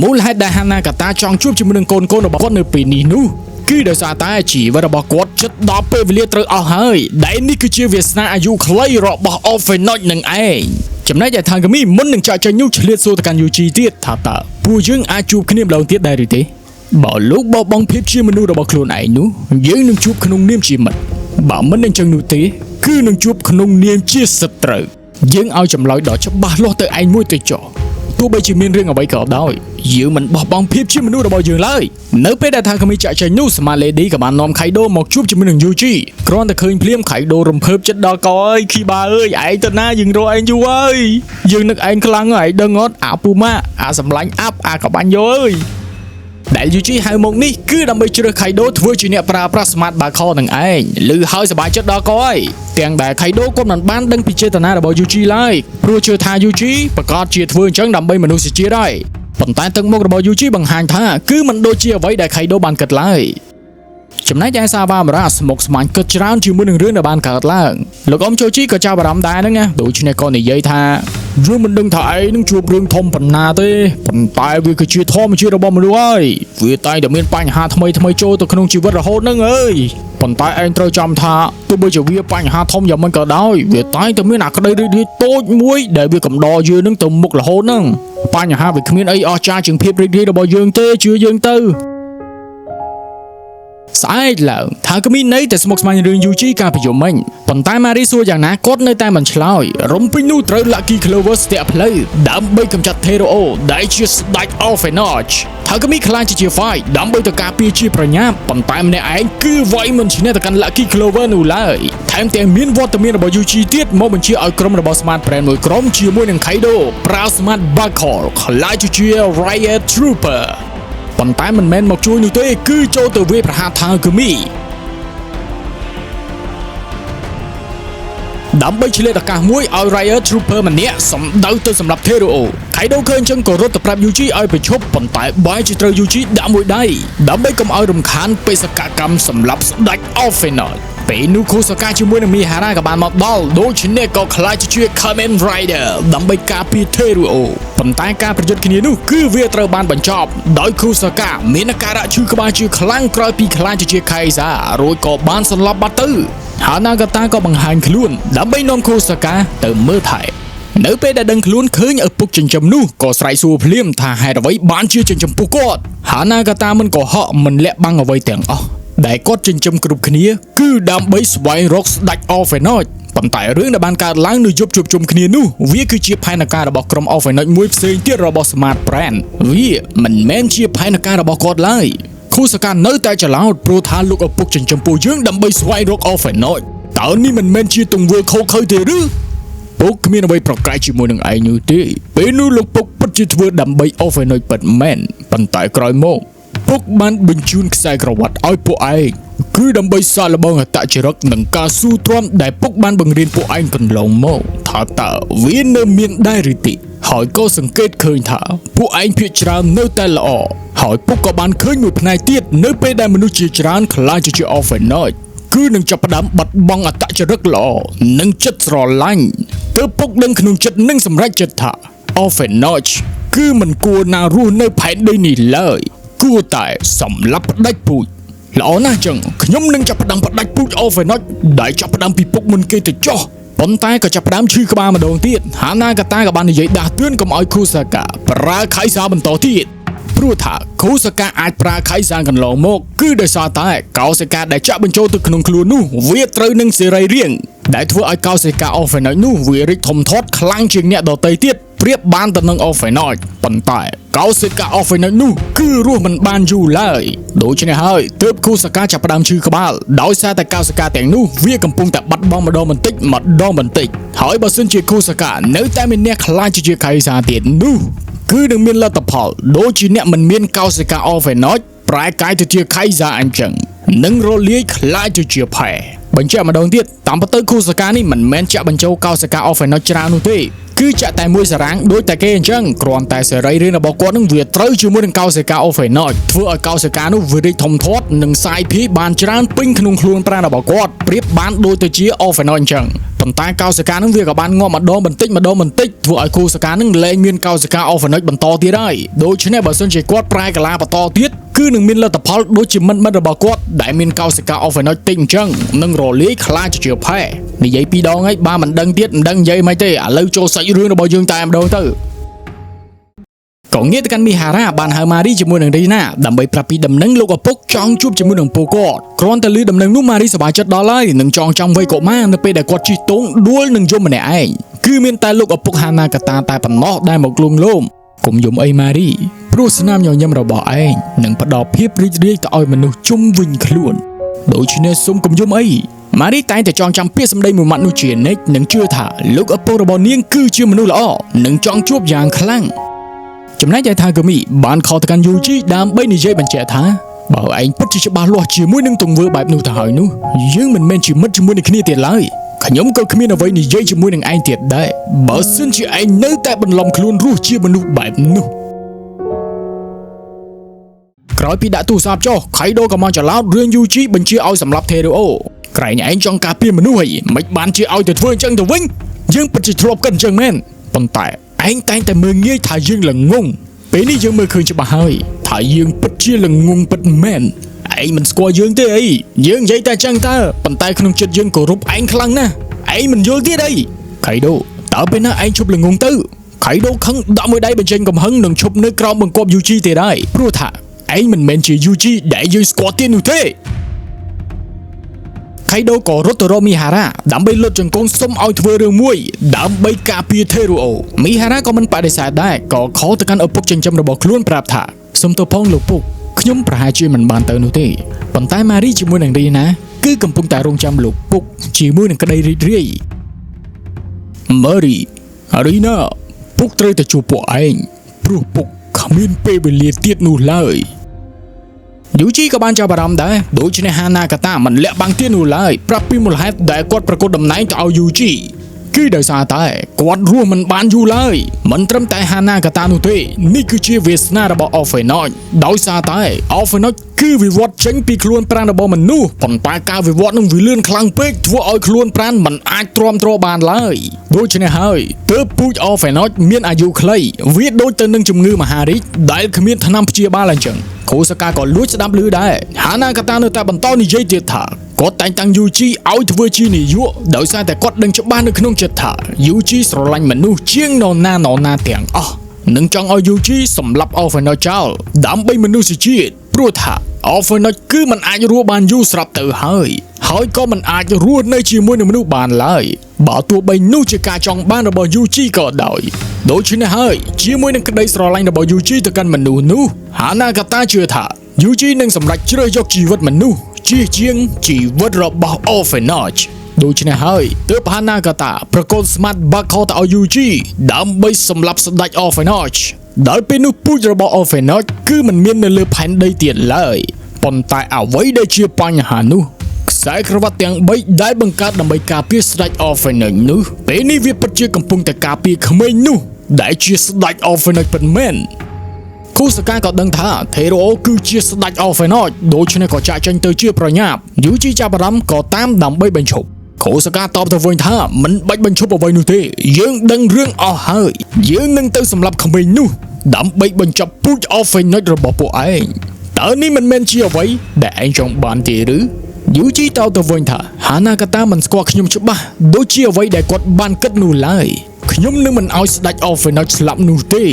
Speaker 1: មូលហេតុដែលហាណាកាតាចង់ជួបជាមួយនឹងកូនរបស់គាត់នៅពេលនេះនោះគឺដោយសារតែជីវិតរបស់គាត់ជិតដល់ពេលវេលាត្រូវអស់ហើយដែលនេះគឺជាវាសនាអាយុខ្លីរបស់ Orphanage នឹងឯងចំណែកឯថាងមីមុននឹងចាក់ចេញនោះឆ្លៀតសួរទៅកាន់យូជីទៀតថាតើពួកយើងអាចជួបគ្នាម្ដងទៀតដែរឬទេបើលោកបបងភាពជាមនុស្សរបស់ខ្លួនឯងនោះយើងនឹងជួបក្នុងនាមជាមិត្តបើមិនអញ្ចឹងនោះទេគឺនឹងជួបក្នុងនាមជាសត្រូវយើងឲ្យចម្លើយដ៏ច្បាស់លាស់ទៅឯងមួយទៅចុះទោះបីជាមានរឿងអ្វីក៏ដោយយើងមិនបោះបង់ភាពជាមនុស្សរបស់យើងឡើយនៅពេលដែលថាកមីចាក់ចេញនោះ Smart Lady ក៏បាននាំខៃដូមកជួបជាមួយនឹងយូជីគ្រាន់តែឃើញភ្លាមខៃដូរំភើបចិត្តដល់កអើយខីបាអើយឯងទៅណាយើងរកឯងយូរហើយយើងនឹកឯងខ្លាំងហើយឯងដឹងអត់អាពូម៉ាអាសម្លាញ់អាប់អាកបាញ់យោអើយដែលយូជីហៅមកនេះគឺដើម្បីជ្រើសខៃដូធ្វើជាអ្នកប្រើប្រាស់ Smart Barcode នឹងឯងឬហើយសប្បាយចិត្តដល់កហើយទាំងដែលខៃដូក៏មិនបានដឹងពីចេតនារបស់យូជីឡើយព្រោះជឿថាយូជីប្រកាសជាធ្វើអញ្ចឹងដើម្បីមនុស្សជាតិហើយប៉ុន្តែទឹកមុខរបស់យូជីបង្ហាញថាគឺមិនដូចជាអ្វីដែលខៃដូបានគិតឡើយចំណែកឯសាវ៉ាម៉ារ៉ាស្មុកស្មាញគិតច្រើនជាមួយនឹងរឿងដែលបានកើតឡើងលោកអ៊ំជូជីក៏ចាប់អារម្មណ៍ដែរហ្នឹងណាដូច្នេះក៏និយាយថាយើងមិនដឹងថាឯងនឹងជួបរឿងធំប៉ុណ្ណាទេប៉ុន្តែវាគឺជាធម្មជាតិរបស់មនុស្សហើយវាតែងតែមានបញ្ហាថ្មីចូលទៅក្នុងជីវិតរហូតហ្នឹងអើយប៉ុន្តែឯងត្រូវចាំថាទោះបីជាវាបញ្ហាធំយ៉ាងមិនក៏ដោយវាតែងតែមានអាក្តីរីករាយតូចមួយដែលវាកំដរយើងនឹងទៅមុខរហូតហ្នឹងបញ្ហាវាគ្មានអីអស្ចារ្យជាងភាពរីករាយរបស់យើងទេជឿយើងទៅស្អែកឡើងថាក៏មានន័យតែស្មុគស្មាញរឿងយូជីកាលពីយប់មិញប៉ុន្តែម៉ារីសួរយ៉ាងណាគាត់នៅតែមិនឆ្លើយរំពេញនោះត្រូវ Lucky Clover ស្ទាក់ផ្លូវដើម្បីកម្ចាត់ Teruo ដែលជាស្ដេច Orphanage ថាក៏មានខ្លាចជា fight ដើម្បីទៅការពារជាប្រញាប់ប៉ុន្តែម្នាក់ឯងគឺវាយមិនឈ្នះទៅកាន់ Lucky Clover នោះឡើយថែមទាំងមានវត្តមានរបស់យូជីទៀតមកបញ្ជាឲ្យក្រុមរបស់ Smart Brand មួយក្រុមជាមួយនឹង Kaido ប្រើ Smart Barcode ខ្លាចជា Riot Trooperប៉ុន្តែមិនមែនមកជួយនោះទេគឺចូលទៅវាយប្រហារថាងគមីដើម្បីឆ្លៀតឱកាសមួយឲ្យ Riot Trooper ម្នាក់សម្ដៅទៅសម្រាប់ Teruo ខៃដូឃើញអញ្ចឹងក៏រត់ទៅប្រាប់យូជីឲ្យបញ្ឈប់ប៉ុន្តែបែរជាត្រូវយូជីដាក់មួយដៃដើម្បីកុំឲ្យរំខានបេសកកម្មសម្រាប់ស្ដេច Orphanage ព ពេលនោះគូសាកាជាមួយនឹងមីហារ៉ាក៏បានមកដល់ដូច្នេះក៏ខ្លាចជា Kamen Rider ដើម្បីការពារ Teruo ប៉ុន្តែការប្រយុទ្ធគ្នានោះគឺវាត្រូវបានបញ្ចប់ដោយគូសាកាមានអាការៈឈឺក្បាលជាខ្លាំងក្រោយពីខ្លាចជា Kaiser រួចក៏បានសន្លប់បាត់ទៅហើយNagataក៏បង្ហាញខ្លួនដើម្បីនាំគូសាកាទៅមើលថែនៅពេលដែលដឹងខ្លួនឃើញឪពុកចិញ្ចឹមនោះក៏ស្រែកសួរភ្លាមថាហេតុអ្វីបានជាចិញ្ចឹមពោះគាត់ហើយNagataមិនកុហកមិនលាក់បាំងអ្វីទាំងអស់ដែលគាត់ចិញ្ចឹមគ្រប់គ្នាគឺដើម្បីស្វែងរកស្ដេច Orphenoid ប៉ុន្តែរឿងដែលបានកើតឡើងនៅយប់ជួបជុំគ្នានោះវាគឺជាផែនការរបស់ក្រុម Orphenoid មួយផ្សេងទៀតរបស់ Smart Brand វាមិនមែនជាផែនការរបស់គាត់ឡើយគូសាកានៅតែច្រឡោតព្រោះថាលោកឪពុកចិញ្ចឹមពោះយើងដើម្បីស្វែងរក Orphenoid តើនេះមិនមែនជាទង្វើខុសខើទេឬពុកគ្មានអ្វីប្រកែកជាមួយនឹងឯងនោះទេពេលនោះលោកពុកពិតជាធ្វើដើម្បី Orphenoid ពិតមែនប៉ុន្តែក្រោយមកពុកបានបញ្ជូនខ្សែក្រវ៉ាត់ឲ្យពួកឯងគឺដើម្បីសាកល្បងអត្តចរិតនិងការស៊ូទ្រាំដែលពុកបានបង្រៀនពួកឯងកន្លងមកថាតើវានៅមានដែរឬទេហើយក៏សង្កេតឃើញថាពួកឯងភាគច្រើននៅតែល្អហើយពុកក៏បានឃើញមួយផ្នែកទៀតនៅពេលដែលមនុស្សជាច្រើនខ្លាចជា Orphenoid គឺនឹងចាប់ផ្ដើមបាត់បង់អត្តចរិតល្អនិងចិត្តស្រឡាញ់ទើបពុកដឹងក្នុងចិត្តនឹងសម្រេចចិត្តថា Orphenoid គឺមិនគួរណារស់នៅផែនដីនេះឡើយគួរតែសម្លាប់ផ្ដាច់ពូជល្អណាស់ចឹងខ្ញុំនឹងចាប់ផ្ដើមផ្ដាច់ពូជ Orphenoid ដែលចាប់ផ្ដើមពីពុកមុនគេទៅចុះប៉ុន្តែក៏ចាប់ផ្ដើមឈឺក្បាលម្ដងទៀតហើយNagataក៏បាននិយាយដាស់តឿនកុំឲ្យ Kusaka ប្រើខៃសាបន្តទៀតព្រោះថា Kusaka អាចប្រើខៃសាកន្លងមកគឺដោយសារតែកោសិកាដែលចាក់បញ្ចូលទៅក្នុងខ្លួននោះវាត្រូវនឹងសេរីរាង្គដែលធ្វើឲ្យកោសិកា Orphenoid នោះវារីកធំធាត់ខ្លាំងជាងអ្នកដទៃទៀតប្រៀបបានទៅនឹង Orphenoid ប៉ុន្តែកោសិកា Orphenoid នោះគឺរស់មិនបានយូរឡើយដូច្នេះហើយទើប Kusaka ចាប់ផ្ដើមឈឺក្បាលដោយសារតែកោសិកាទាំងនោះវាកំពុងតែបាត់បង់ម្ដងបន្តិចហើយបើសិនជា Kusaka នៅតែមានអ្នកខ្លាចជាខៃសាទៀតនោះគឺនឹងមានលទ្ធផលដូចជាអ្នកមិនមានកោសិកា Orphenoid ប្រែកាយទៅជាខៃសាអញ្ចឹងនឹងរលាយខ្លាចទៅជាផែបញ្ជាក់ម្ដងទៀតតាមពិតទៅ Kusaka នេះមិនមែនចាក់បញ្ចូលកោសិកា Orphenoid ច្រើននោះទេគឺចាក់តែមួយសារ៉ាំងដូចតែគេអញ្ចឹងគ្រាន់តែសេរីរាង្គរបស់គាត់នឹងវាត្រូវជាមួយនឹងកោសិកា Orphenoid ធ្វើឲ្យកោសិកានោះវារីកធំធាត់និងសាយភាយបានច្រើនពេញក្នុងខ្លួនប្រាណរបស់គាត់ប្រៀបបានដូចទៅជា Orphenoid អញ្ចឹងប៉ុន្តែកោសិកានឹងវាក៏បានងាប់ម្ដងបន្តិចធ្វើឲ្យ Kusaka នឹងលែងមានកោសិកា Orphenoid បន្តទៀតហើយដូច្នេះបើសិនជាគាត់ប្រែកាឡាបន្តទៀតគឺនឹងមានលទ្ធផលដូចជាមិត្តរបស់គាត់ដែលមានកោសិកា Orphenoid តិចអញ្ចឹងនឹងរលាយខ្លាចជាផែនិយាយពីរដងហើយបើមិនដឹងទៀតមិនដឹងនិយាយមិនទេឥឡូវចូលសាច់រឿងរបស់យើងតែម្ដងទៅក៏ងាកទៅកាន់មីហារ៉ាបានហៅម៉ារីជាមួយនឹងរីណាដើម្បីប្រាប់ពីដំណឹងលោកឪពុកចង់ជួបជាមួយនឹងពួកគាត់គ្រាន់តែឮដំណឹងនោះម៉ារីសប្បាយចិត្តដល់ហើយនឹងចងចាំវ័យកុមារនៅពេលដែលគាត់ជិះទងដួលនឹងយំម្នាក់ឯងគឺមានតែលោកឪពុកហាណាកាតាតែប៉ុណ្ណោះដែលមកលួងលោមកុំយំអីម៉ារីព្រោះស្នាមញញឹមរបស់ឯងនឹងផ្ដល់ភាពរីករាយទៅឲ្យមនុស្សជុំវិញខ្លួនដូច្នេះសូមកុំយំអីម៉ារីតែងតែចងចាំពាក្យសម្ដីមួយម៉ាត់នោះជានិច្ចនិងជឿថាលោកឪពុករបស់នាងគឺជាមនុស្សល្អនិងចង់ជួបយ៉ាងខ្លាំងចំណែកឯថាកាមីបានខកទៅកាន់យូជីដើម្បីនិយាយបញ្ជាក់ថាបើឯងពិតជាច្បាស់លាស់ជាមួយនឹងទង្វើបែបនោះទៅហើយនោះយើងមិនមែនជាមិត្តជាមួយនឹងគ្នាទៀតឡើយខ្ញុំក៏គ្មានអ្វីនិយាយជាមួយនឹងឯងទៀតដែរបើសិនជាឯងនៅតែបន្លំខ្លួនរស់ជាមនុស្សបែបនោះក្រោយពីដាក់ទូរស័ព្ទចុះខៃដូក៏មកច្រឡោតរឿងយូជីបញ្ជាឲ្យសម្លាប់ថេរ៉ូអូក្រែងឯងចង់ការពារមនុស្សហីមិនបានជាឲ្យទៅធ្វើអញ្ចឹងទៅវិញយើងពិតជាធ្លាប់គិតអញ្ចឹងមែនប៉ុន្តែឯងតែងតែមើលងាយថាយើងល្ងងពេលនេះយើងមើលឃើញច្បាស់ហើយថាយើងពិតជាល្ងងពិតមែនឯងមិនស្គាល់យើងទេអីយើងនិយាយតែចឹងតើប៉ុន្តែក្នុងចិត្តយើងគោរពឯងខ្លាំងណាស់ឯងមិនយល់ទៀតអីខៃដូតើពេលណាឯងឈប់ល្ងងទៅខៃដូខឹងដាក់មួយដៃបញ្ចេញកំហឹងនិងឈប់នៅក្រោមបង្គាប់យូជីទៀតហើយព្រោះថាឯងមិនមែនជាយូជីដែលយើងស្គាល់ទៀតនោះទេខៃដូក៏រត់ទៅរកមីហារ៉ាដើម្បីលុតចង្កូងសុំឲ្យធ្វើរឿងមួយដើម្បីការពារថេរ៉ូអូមីហារ៉ាក៏មិនបដិសេធដែរក៏ខលទៅកាន់ឪពុកចិញ្ចឹមរបស់ខ្លួនប្រាប់ថាសុំទោសផងលោកពុកខ្ញុំប្រហែលជាមិនបានទៅនោះទេប៉ុន្តែម៉ារីជាមួយនឹងរីណាគឺកំពុងតែរងចាំលោកពុកជាមួយនឹងក្តីរីករាយម៉ារីរីណាពុកត្រូវតែជួបពួកឯងព្រោះពុកគ្មានពេលវេលាទៀតនោះឡើយយូជីក៏បានចាប់អារម្មណ៍ដែរដូច្នេះហាណាកាតាមិនលាក់បាំងទៀតនោះឡើយប្រាប់ពីមូលហេតុដែលគាត់ប្រកួតតំណែងទៅឲ្យយូជី គឺដោយសារតែគាត់រស់មិនបានយូរឡើយមិនត្រឹមតែហាណាកាតានោះទេនេះគឺជាវាសនារបស់ Orphanage ដោយសារតែ Orphanage គឺវិវត្តចេញពីខ្លួនប្រាណរបស់មនុស្សប៉ុន្តែការវិវត្តនឹងវាលឿនខ្លាំងពេកធ្វើឲ្យខ្លួនប្រាណមិនអាចទ្រាំទ្របានឡើយដូច្នេះហើយទើបពូជ Orphanage មានអាយុខ្លីវាដូចទៅនឹងជំងឺមហារីកដែលគ្មានថ្នាំព្យាបាលអញ្ចឹងគូសកាក៏លួចស្ដាប់ឮដែរហាណាកាតានៅតែបន្តនិយាយទៀតថាគាត់តែងតាំង Yuji ឲ្យធ្វើជានាយកដោយសារតែគាត់ដឹងច្បាស់នៅក្នុងចិត្តថា Yuji ស្រឡាញ់មនុស្សជាងនរណាទាំងអស់នឹងចង់ឲ្យ Yuji សម្លាប់ Orphanage ចោលដើម្បីមនុស្សជាតិព្រោះថា Orphanage គឺมันអាចរស់បានយូរស្រាប់ទៅហើយក៏มันអាចរស់នៅជាមួយនឹងមនុស្សបានឡើយបើទោះបីនោះជាការចង់បានរបស់ Yuji ក៏ដោយដូច្នេះហើយជាមួយនឹងក្តីស្រឡាញ់របស់ Yuji ទៅកាន់មនុស្សនោះហាណាកាតាជឿថា Yuji នឹងសម្រេចជ្រើសយកជីវិតមនុស្សជាងជីវិតរបស់ Orphanage ដូច្នេះហើយទើបហាណាកាតាប្រកូលស្មាតបាខោទៅឲ្យ Yuji ដើម្បីសម្លាប់ស្ដេច Orphanage ដល់ពេលនោះពូជរបស់ Orphanage គឺមិនមាននៅលើផែនដីទៀតឡើយប៉ុន្តែអ្វីដែលជាបញ្ហានោះខ្សែក្រវ៉ាត់ទាំង3ដែលបង្កើតដើម្បីការពារស្ដេច Orphanage នោះពេលនេះវាពិតជាកំពុងតែការពារក្មេងនោះដែលជាស្ដេច Orphanage ពិតមែនគូសកាក៏ដឹងថាថេរ៉ូគឺជាស្ដេច Orphanage ដូច្នេះក៏ចាក់ចេញទៅជាប្រញាប់ Yuji ចាប់អារម្មណ៍ក៏តាមដើម្បីបញ្ឈប់គូសកាតបទៅវិញថាមិនបាច់បញ្ឈប់អ្វីនោះទេយើងដឹងរឿងអស់ហើយយើងនឹងទៅសម្លាប់ក្មេងនោះដើម្បីបញ្ចប់ពូជ Orphanage របស់ពួកឯងតើនេះមិនមែនជាអ្វីដែលឯងចង់បានទេឬ Yuji តទៅវិញថាហាណាកាតាមិនស្គាល់ខ្ញុំច្បាស់ដូចជាអ្វីដែលគាត់បានគិតនោះឡើយខ្ញុំនឹងមិនឲ្យស្ដេច Orphanage ស្លាប់នោះទេ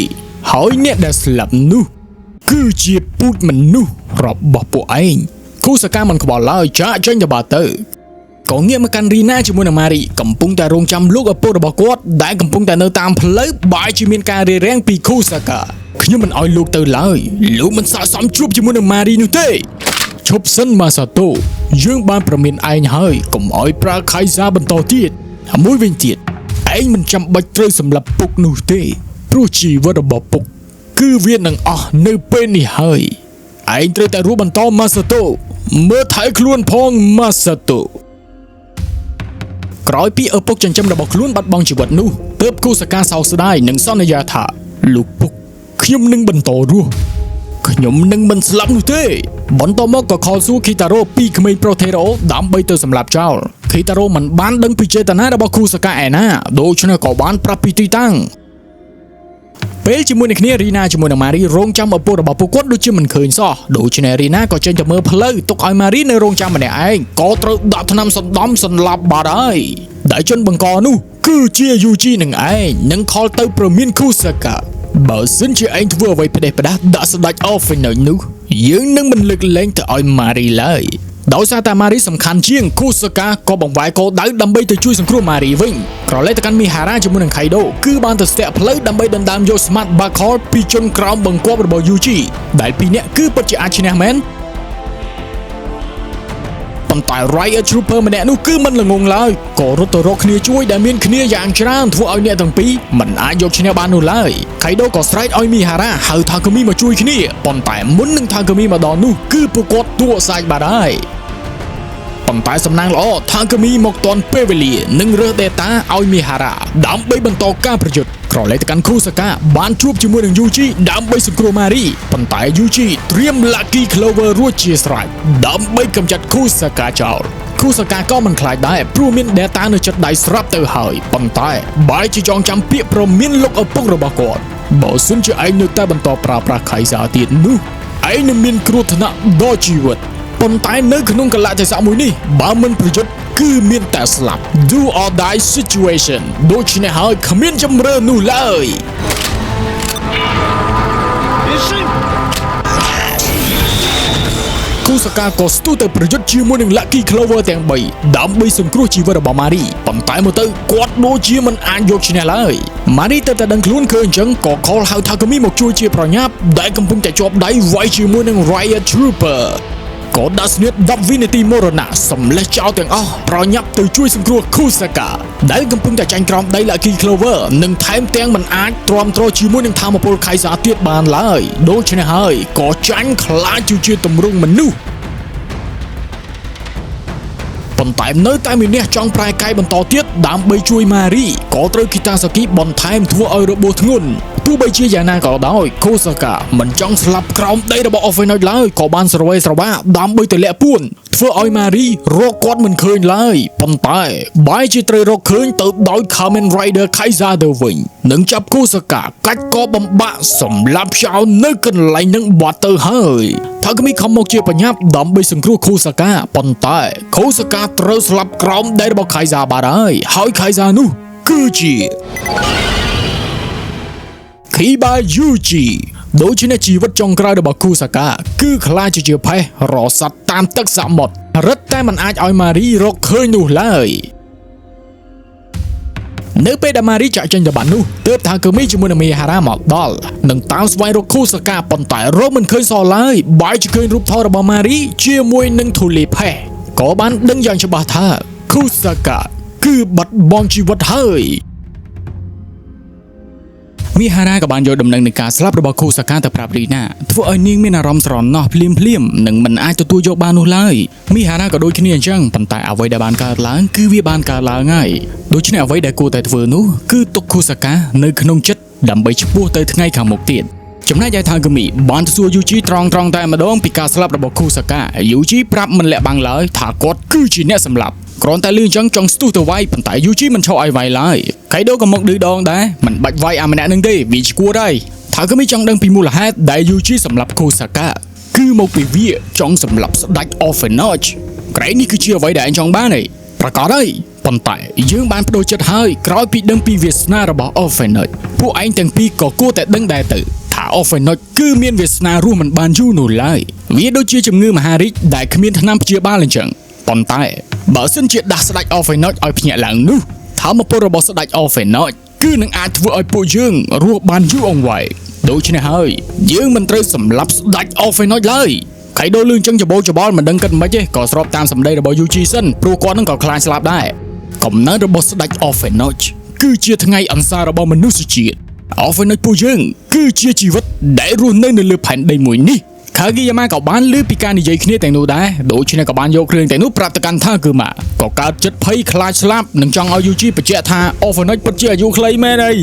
Speaker 1: ហើយអ្នកដែលស្លាប់នោះគឺជាពូជមនុស្សរបស់ពួកឯងគូសកាមិនខ្វល់ឡើយចាក់ចេញទៅបាទៅក៏ងាកមកកាន់រីណាជាមួយនឹងម៉ារីកំពុងតែរងចាំលោកឪពុករបស់គាត់ដែលកំពុងតែនៅតាមផ្លូវបែរជាមានការរារាំងពីគូសកាខ្ញុំមិនឲ្យលោកទៅឡើយលោកមិនស័ក្តិសមជួបជាមួយនឹងម៉ារីនោះទេឈប់សិនម៉ាសាតូយើងបានប្រមានឯងហើយកុំឲ្យប្រើខៃសាបន្តទៀតមួយវិញទៀតឯងមិនចាំបាច់ត្រូវសម្លាប់ពុកនោះទេព្រោះជីវិតរបស់ពុកគឺវានឹងអស់នៅពេលនេះហើយឯងត្រូវតែរស់បន្តម៉ាសាតូមើលថែខ្លួនផងម៉ាសាតូក្រោយពីឪពុកចិញ្ចឹមរបស់ខ្លួនបាត់បង់ជីវិតនោះទើបគូសកាសោកស្ដាយនិងសន្យាថាលោកពុកខ្ញុំនឹងបន្តរស់ខ្ញុំនឹងមិនស្លាប់នោះទេបន្តមកក៏ខលសួរគីតារ៉ូពីក្មេងប្រុសថេរ៉ូដើម្បីទៅសម្លាប់ចោលគីតារ៉ូមិនបានដឹងពីចេតនារបស់គូសកាឯណាដូច្នេះក៏បានប្រាប់ពីទីតាំងពេលជាមួយនឹងគ្នារីណាជាមួយនឹងម៉ារីរងចាំឪពុករបស់ពួកគាត់ដូចជាមិនឃើញសោះដូច្នេះរីណាក៏ចេញទៅមើលផ្លូវទុកឲ្យម៉ារីនៅរងចាំម្នាក់ឯងក៏ត្រូវដាក់ថ្នាំសណ្ដំសន្លាប់បាត់ហើយដែលជនបង្កនោះគឺជា Yuji នឹងឯងនឹងខលទៅប្រមានគូសកាបើសិនជាឯងធ្វើអ្វីផ្ដេសផ្ដាសដាក់ស្ដេច Orphanage នោះយើងនឹងមិនលើកលែងទៅឲ្យម៉ារីឡើយដោយសារតែម៉ារីសំខាន់ជាងគូសកាក៏បង្វែរគោលដៅដើម្បីទៅជួយសង្គ្រោះម៉ារីវិញក្រឡេកទៅកាន់មីហារ៉ាជាមួយនឹងខៃដូគឺបានទៅស្ទាក់ផ្លូវដើម្បីដណ្ដើមយក Smart Bacall ពីជនក្រោមបង្គាប់របស់ Yuji ដែលពីរនាក់គឺពិតជាអាចឈ្នះមែនប៉ុន្តែ Riot Trooper ម្នាក់នោះគឺមិនល្ងងឡើយក៏រត់ទៅរកគ្នាជួយដែលមានគ្នាយ៉ាងច្រើនធ្វើឲ្យអ្នកទាំងពីរមិនអាចយកឈ្នះបាននោះឡើយខៃដូក៏ស្រែកឲ្យមីហារ៉ាហៅថាកូមីមកជួយគ្នាប៉ុន្តែមុននឹងថាកូមីមកដល់នោះគឺពួកគាត់ទួសាច់បាត់ហើយប៉ុន្តែសំណាងល្អថាកូមីមកទាន់ពេលវេលានឹងរើស data ឲ្យមីហារ៉ាដើម្បីបន្តការប្រយុទ្ធក្រឡេកទៅកាន់គូសាកាបានជួបជាមួយនឹង Yuji ដើម្បីសង្គ្រោះម៉ារីប៉ុន្តែ Yuji ត្រៀម Lucky Clover រួចជាស្រេចដើម្បីកម្ចាត់គូសាកាចោលគូសាកាក៏មិនខ្លាចដែរព្រោះមាន data នៅចិត្តដៃស្រាប់ទៅហើយប៉ុន្តែបែរជាចងចាំពាក្យព្រមានលោកឪពុករបស់គាត់បើសិនជាឯងនៅតែបន្តប្រើប្រាស់ខៃសាទៀតនោះឯងនឹងមានគ្រោះថ្នាក់ដល់ជីវិតប៉ុន្តែនៅក្នុងកលៈទេសៈមួយនេះបើមិនប្រយុទ្ធគឺមានតែស្លាប់ Do or die situation ដូច្នេះហើយគ្មានជំរឿននោះឡើយគូសកាក៏ស្ទុះទៅប្រយុទ្ធជាមួយនឹង Lucky Clover ទាំង3ដើម្បីសង្គ្រោះជីវិតរបស់ម៉ារីប៉ុន្តែមើលទៅគាត់ដូចជាមិនអាចយកឈ្នះឡើយម៉ារីទៅតែដឹងខ្លួនឃើញអញ្ចឹងក៏ខលហៅថាកូមីមកជួយជាប្រញាប់ដែលកំពុងតែជាប់ដៃវាយជាមួយនឹង Riot Trooperក៏ដាក់ស្នៀត10វិនាទីមរណៈសម្លេះចោលទាំងអស់ប្រញាប់ទៅជួយសង្គ្រោះគូសាកាដែលកំពុងតែចាញ់ក្រោមដី Lucky Clover និងថែមទាំងមិនអាចទ្រាំទ្រជាមួយនឹងថាមពលខៃសាទៀតបានឡើយដូច្នេះហើយក៏ចាញ់ខ្លាចជាទម្រង់មនុស្ស ប៉ុន្តែនៅតែមានអ្នកចង់ប្រែកាយបន្តទៀតដើម្បីជួយម៉ារីក៏ត្រូវគីតាសាគីបន្ថែមធ្វើឲ្យរបួសធ្ងន់ទោះបីជាយ៉ាងណាក៏ដោយខូសាកាមិនចង់ស្លាប់ក្រោមដីរបស់អូហ្វេណុចឡើយក៏បានស្រវេស្រវាដើម្បីទៅលាក់ពួនធ្វើឲ្យម៉ារីរកគាត់មិនឃើញឡើយប៉ុន្តែបែរជាត្រូវរកឃើញទៅដោយ Kamen Rider Kaiser ទៅវិញនឹងចាប់ខូសាកាកាច់កបំបាក់សម្លាប់ចោលនៅកន្លែងនឹងបាត់ទៅហើយថាគមីខំមកជាបញ្ញាប់ដើម្បីសង្គ្រោះខូសាកាប៉ុន្តែខូសាកាត្រូវស្លាប់ក្រោមដីរបស់ Kaiser បាត់ហើយ Kaiser នោះគឺជាKiba Yuji ដូច្នេះជីវិតចុងក្រោយរបស់គូសាកាគឺខ្លាចជាផេះរស័តតាមទឹកសមុទ្ររឹតតែមិនអាចឲ្យម៉ារីរកឃើញនោះឡើយនៅពេលដែលម៉ារីចាក់ចេញទៅបាត់នោះទើបថាគឺមីជាមួយនឹងមីហារ៉ាមកដល់នឹងតាមស្វែងរកគូសាកាប៉ុន្តែរកមិនឃើញសោះឡើយបែរជាឃើញរូបថតរបស់ម៉ារីជាមួយនឹងធូលីផេះក៏បានដឹងយ៉ាងច្បាស់ថាគូសាកាគឺបាត់បង់ជីវិតហើយមីហារ៉ាក៏បានយកដំណឹងនៃការស្លាប់របស់គូសាកាទៅប្រាប់រីណាធ្វើឲ្យនាងមានអារម្មណ៍ស្រណោះភ្លាមនិងមិនអាចទទួលយកបាននោះឡើយមីហារ៉ាក៏ដូចគ្នាអញ្ចឹងប៉ុន្តែអ្វីដែលបានកើតឡើងគឺវាបានកើតឡើងហើយដូច្នេះអ្វីដែលគួរតែធ្វើនោះគឺទុកគូសាកានៅក្នុងចិត្តដើម្បីឆ្ពោះទៅថ្ងៃខាងមុខទៀតចំណែកឯថាគមីបានទៅសួរយូជីត្រង់តែម្ដងពីការស្លាប់របស់គូសាកាយូជីប្រាប់មិនលាក់បាំងឡើយថាគាត់គឺជាអ្នកសម្លាប់គ្រាន់តែលឺអញ្ចឹងចង់ស្ទុះទៅវាយប៉ុន្តែយូជីមិនឈប់ឲ្យវាយឡើយកៃដូក៏មកឌឺដងដែរមិនបាច់វាយអាម្នាក់នឹងទេវាឈួរដែរថាក៏មានចង់ដឹងពីមូលហេតុដែលយូជីសម្លាប់គូសាកាគឺមកពីវាចង់សម្លាប់ស្ដេចអូហ្វេណូចក្រែងនេះគឺជាអ្វីដែលអញចង់បានទេប្រកាសហើយប៉ុន្តែយើងបានបដូរចិត្តហើយក្រោយពីដឹងពីវាសនារបស់អូហ្វេណូចពួកឯងទាំងពីរក៏គួរតែដឹងដែរទៅថាអូហ្វេណូចគឺមានវាសនារស់មិនបានយូរនោះឡើយវាដូចជាជំងឺមហារីកដែលគ្មានថ្នាំព្យាបាលអញ្ចឹងប៉ុន្តែបើសិនជាដាស់ស្ដេចអូហ្វេណូចឲ្យភ្ញាក់ឡើងនោះធម្មពលរបស់ស្ដេចអូហ្វេណូចគឺនឹងអាចធ្វើឲ្យពួកយើងរស់បានយូរអង្វែងដូច្នេះហើយយើងមិនត្រូវសម្លាប់ស្ដេចអូហ្វេណូចឡើយកៃដូលឿនចឹងច្បល់មិនដឹងគិតមិនទេក៏ស្របតាមសម្ដីរបស់យូជីសិនព្រោះគាត់នឹងក៏ខ្លាចស្លាប់ដែរកំណើតរបស់ស្ដេចអូហ្វេណូចគឺជាថ្ងៃអន្សារបស់មនុស្សជាតិអូហ្វេណូចពួកយើងគឺជាជីវិតដែលរស់នៅលើផែនដីមួយនេះខាគីយ៉ាម៉ាក៏បានលើពីការនិយាយគ្នាទាំងនោះដែរដូច្នេះក៏បានយកគ្រឿងទាំងនោះប្រាប់ទៅកាន់ថាគឺម៉ាក៏កើតចិត្តភ័យខ្លាចស្លាប់និងចង់ឲ្យយូជីបញ្ជាក់ថាអូហ្វេណូចពិតជាអាយុខ្លីមែនអី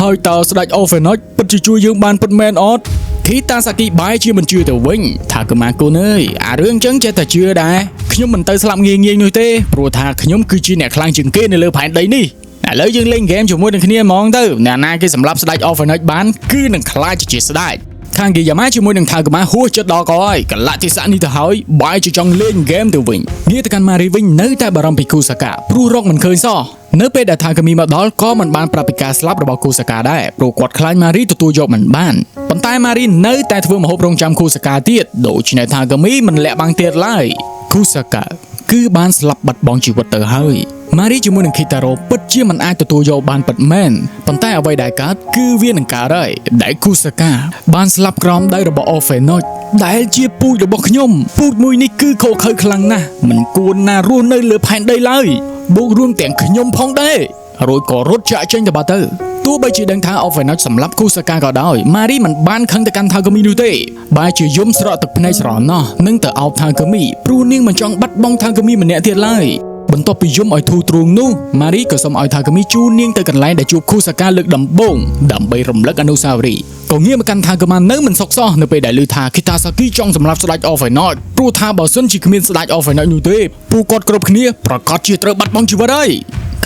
Speaker 1: ហើយតើស្ដេចអូហ្វេណូចពិតជាជួយយើងបានពិតមែនអត់គីតាសាគីបែរជាមិនជឿទៅវិញថាគឺម៉ាកូនអើយអារឿងចឹងចេះតែជឿដែរខ្ញុំមិនទៅស្លាប់ងាយនោះទេព្រោះថាខ្ញុំគឺជាអ្នកខ្លាំងជាងគេនៅលើផែនដីនេះឥឡូវយើងលេងហ្គេមជាមួយនឹងគ្នាហ្មងទៅអ្នកណាគេសម្លាប់ស្ដេចអូហ្វេណូចបានគឺនឹងខ្លាចជាស្ដេចខាងគីយ៉ាម៉ាជាមួយនឹងថាកម៉ាហួសចិត្តដល់ក៏ហើយកលៈទេសៈនេះទៅហើយបែរជាចង់លេងហ្គេមទៅវិញងារទៅកាន់ម៉ារីវិញនៅតែបារម្ភពីគូសាកាព្រោះរកមិនឃើញសោះនៅពេលដែលថាកាមីមកដល់ក៏មិនបានប្រាប់ពីការស្លាប់របស់គូសាកាដែរព្រោះគាត់ខ្លាចម៉ារីទទួលយកមិនបានប៉ុន្តែម៉ារីនៅតែធ្វើម្ហូបរងចាំគូសាកាទៀតដូច្នេះថាកាមីមិនលាក់បាំងទៀតឡើយគូសាកាគឺបានស្លាប់បាត់បង់ជីវិតទៅហើយម៉ារីជាមួយនឹង Kitaro ពិតជាមិនអាចទទួលយកបានពិតមែនប៉ុន្តែអ្វីដែលកើតគឺវានឹងកើតហើយដែលគូសាកាបានស្លាប់ក្រោមដៃរបស់អូហ្វេណូចដែលជាពូជរបស់ខ្ញុំពូជមួយនេះគឺខុសខើខ្លាំងណាស់មិនគួរណារស់នៅលើផែនដីឡើយបូករួមទាំងខ្ញុំផងដែររួចក៏រត់ចាក់ចេញទៅបាត់ទៅទោះបីជាដឹងថាអូហ្វេណូចសម្លាប់គូសាកាក៏ដោយម៉ារីមិនបានខឹងទៅកាន់ថាកាមីនោះទេបែរជាយំស្រក់ទឹកភ្នែកស្រណោះនឹងទៅអោបថាកាមីព្រោះនាងមិនចង់បាត់បង់ថាកាមីម្នាក់ទៀតឡើយបន្ទាប់ពីយំឲ្យធូរទ្រូងនោះម៉ារីក៏សូមឲ្យថាកាមីជូននាងទៅកន្លែងដែលជួបគូសាកាលើកដំបូងដើម្បីរំលឹកអនុស្សាវរីយ៍ក៏ងាកមកកាន់ថាកាម៉ានៅមិនសុខសោះនៅពេលដែលឮថាគីតាសាគីចង់សម្លាប់ស្ដេចអូហ្វេណូចព្រោះថាបើសិនជាគ្មានស្ដេចអូហ្វេណូចនោះទេពួកគាត់គ្រប់គ្នាប្រកាសជាត្រូវបាត់បង់ជីវិតហើយ